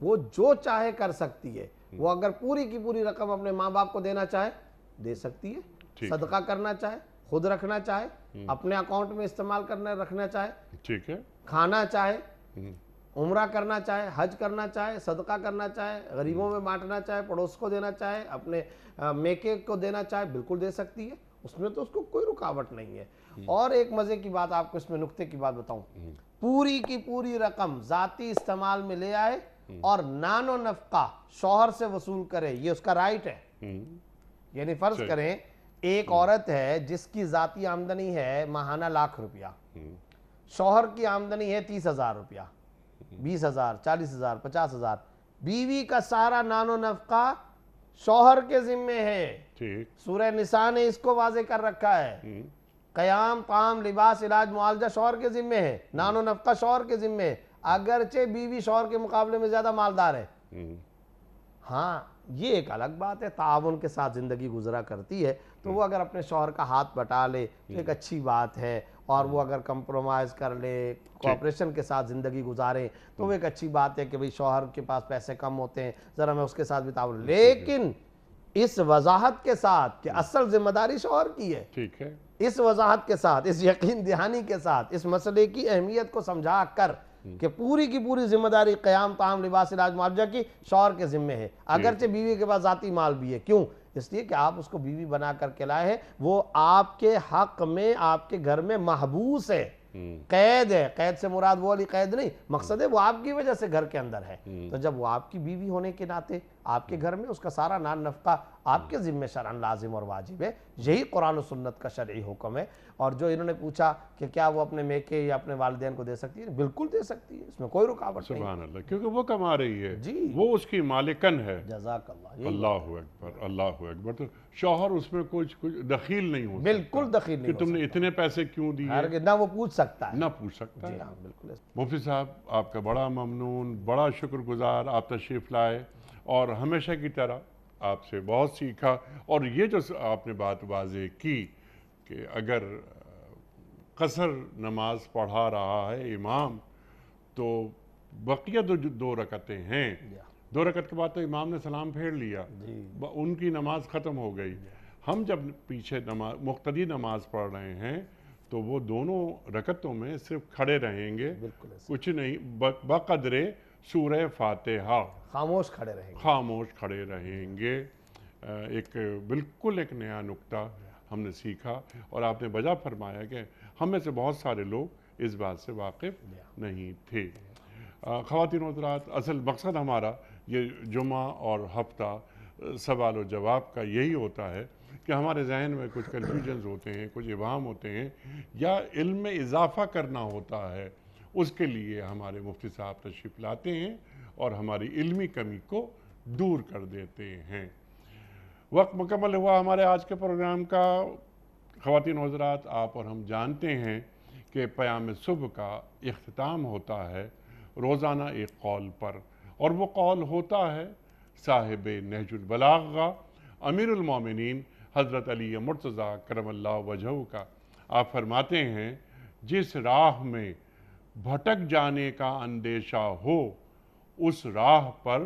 وہ جو چاہے کر سکتی ہے۔ وہ اگر پوری کی پوری رقم اپنے ماں باپ کو دینا چاہے دے سکتی ہے، صدقہ کرنا چاہے خود رکھنا چاہے، اپنے اکاؤنٹ میں استعمال کرنا رکھنا چاہے، ٹھیک ہے، کھانا چاہے، عمرہ کرنا چاہے، حج کرنا چاہے، صدقہ کرنا چاہے، غریبوں میں بانٹنا چاہے، پڑوس کو دینا چاہے، اپنے میکے کو دینا چاہے، بالکل دے سکتی ہے، اس میں تو اس کو کوئی رکاوٹ نہیں ہے۔ اور ایک مزے کی بات آپ کو اس میں نکتے کی بات بتاؤں، پوری کی پوری رقم ذاتی استعمال میں لے آئے اور نان و نفقہ شوہر سے وصول کرے، یہ اس کا رائٹ ہے۔ یعنی فرض کریں ایک عورت ہے جس کی ذاتی آمدنی ہے ماہانہ 1,00,000 روپیہ، شوہر کی آمدنی ہے 30,000 روپیہ، 20,000، 40,000، 50,000، بیوی کا سارا نان و نفقہ شوہر کے ذمے ہے۔ سورہ نساء نے اس کو واضح کر رکھا ہے، قیام، طعام، لباس، علاج، معالجہ شوہر کے ذمے ہے، نان و نفقہ شوہر کے ذمے ہے، اگرچہ بیوی شوہر کے مقابلے میں زیادہ مالدار ہے۔ ہاں، یہ ایک الگ بات ہے، تعاون کے ساتھ زندگی گزرا کرتی ہے، تو وہ اگر اپنے شوہر کا ہاتھ بٹا لے تو ایک اچھی بات ہے، اور وہ اگر کمپرومائز کر لے، کوآپریشن کے ساتھ زندگی گزارے تو وہ ایک اچھی بات ہے کہ بھئی شوہر کے پاس پیسے کم ہوتے ہیں، ذرا میں اس کے ساتھ بھی تعاون۔ لیکن اس وضاحت کے ساتھ کہ اصل ذمہ داری شوہر کی ہے،
ٹھیک ہے،
اس وضاحت کے ساتھ، اس یقین دہانی کے ساتھ، اس مسئلے کی اہمیت کو سمجھا کر کہ پوری کی پوری ذمہ داری قیام، طعام، لباس، علاج، معالجہ کی شوہر کے ذمے ہے، اگرچہ بیوی کے پاس ذاتی مال بھی ہے. کیوں؟ اس لیے کہ آپ اس کو بیوی بنا کر کے لائے ہیں، وہ آپ کے حق میں آپ کے گھر میں محبوس ہے، قید ہے. قید سے مراد وہ والی قید نہیں، مقصد ہے وہ آپ کی وجہ سے گھر کے اندر ہے. تو جب وہ آپ کی بیوی ہونے کے ناطے آپ کے گھر میں اس کا سارا نان نفقہ آپ کے ذمہ شرعاً لازم اور واجب ہے. یہی قرآن و سنت کا شرعی حکم ہے. اور جو انہوں نے پوچھا کہ کیا وہ اپنے میکے یا اپنے والدین کو دے سکتی ہے، بالکل دے سکتی ہے، اس میں کوئی رکاوٹ نہیں.
سبحان اللہ، کیونکہ وہ کما رہی ہے،
جی.
وہ اس کی مالکن ہے.
جزاک اللہ. یہی
اللہ اکبر، اللہ اکبر. تو شوہر اس میں کچھ دخیل نہیں ہو سکتا
بالکل دخیل نہیں
کہ تم نے اتنے پیسے کیوں دیے،
ہرگز نہ وہ پوچھ سکتا ہے.
نہ پوچھ سکتا
جی
ہے.
ہاں بالکل.
مفتی صاحب آپ کا بڑا ممنون، بڑا شکر گزار، آپ تشریف لائے اور ہمیشہ کی طرح آپ سے بہت سیکھا. اور یہ جو آپ نے بات واضح کی کہ اگر قصر نماز پڑھا رہا ہے امام تو بقیہ دو رکعتیں ہیں، 2 رکعت کے بعد تو امام نے سلام پھیر لیا، ان کی نماز ختم ہو گئی. ہم جب پیچھے مقتدی نماز پڑھ رہے ہیں تو وہ دونوں رکعتوں میں صرف کھڑے رہیں گے، کچھ نہیں، بقدر سورہ فاتحہ
خاموش کھڑے رہیں گے.
خاموش کھڑے رہیں گے. بالکل ایک نیا نکتہ ہم نے سیکھا. اور آپ نے بجا فرمایا کہ ہم میں سے بہت سارے لوگ اس بات سے واقف نہیں تھے. خواتین و حضرات، اصل مقصد ہمارا یہ جمعہ اور ہفتہ سوال و جواب کا یہی ہوتا ہے کہ ہمارے ذہن میں کچھ کنفیوژنز ہوتے ہیں، کچھ ابہام ہوتے ہیں، یا علم میں اضافہ کرنا ہوتا ہے. اس کے لیے ہمارے مفتی صاحب تشریف لاتے ہیں اور ہماری علمی کمی کو دور کر دیتے ہیں. وقت مکمل ہوا ہمارے آج کے پروگرام کا. خواتین و حضرات، آپ اور ہم جانتے ہیں کہ پیام صبح کا اختتام ہوتا ہے روزانہ ایک قول پر، اور وہ قول ہوتا ہے صاحب نہج البلاغہ امیر المومنین حضرت علی مرتضیٰ کرم اللہ وجہہ کا. آپ فرماتے ہیں، جس راہ میں بھٹک جانے کا اندیشہ ہو اس راہ پر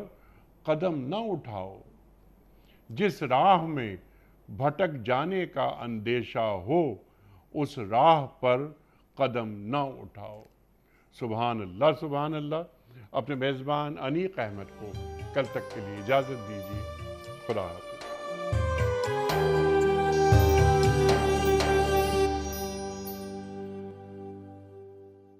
قدم نہ اٹھاؤ. جس راہ میں بھٹک جانے کا اندیشہ ہو اس راہ پر قدم نہ اٹھاؤ. سبحان اللہ، سبحان اللہ. اپنے میزبان انیق احمد کو کل تک کے لیے اجازت دیجیے. خدا حافظ.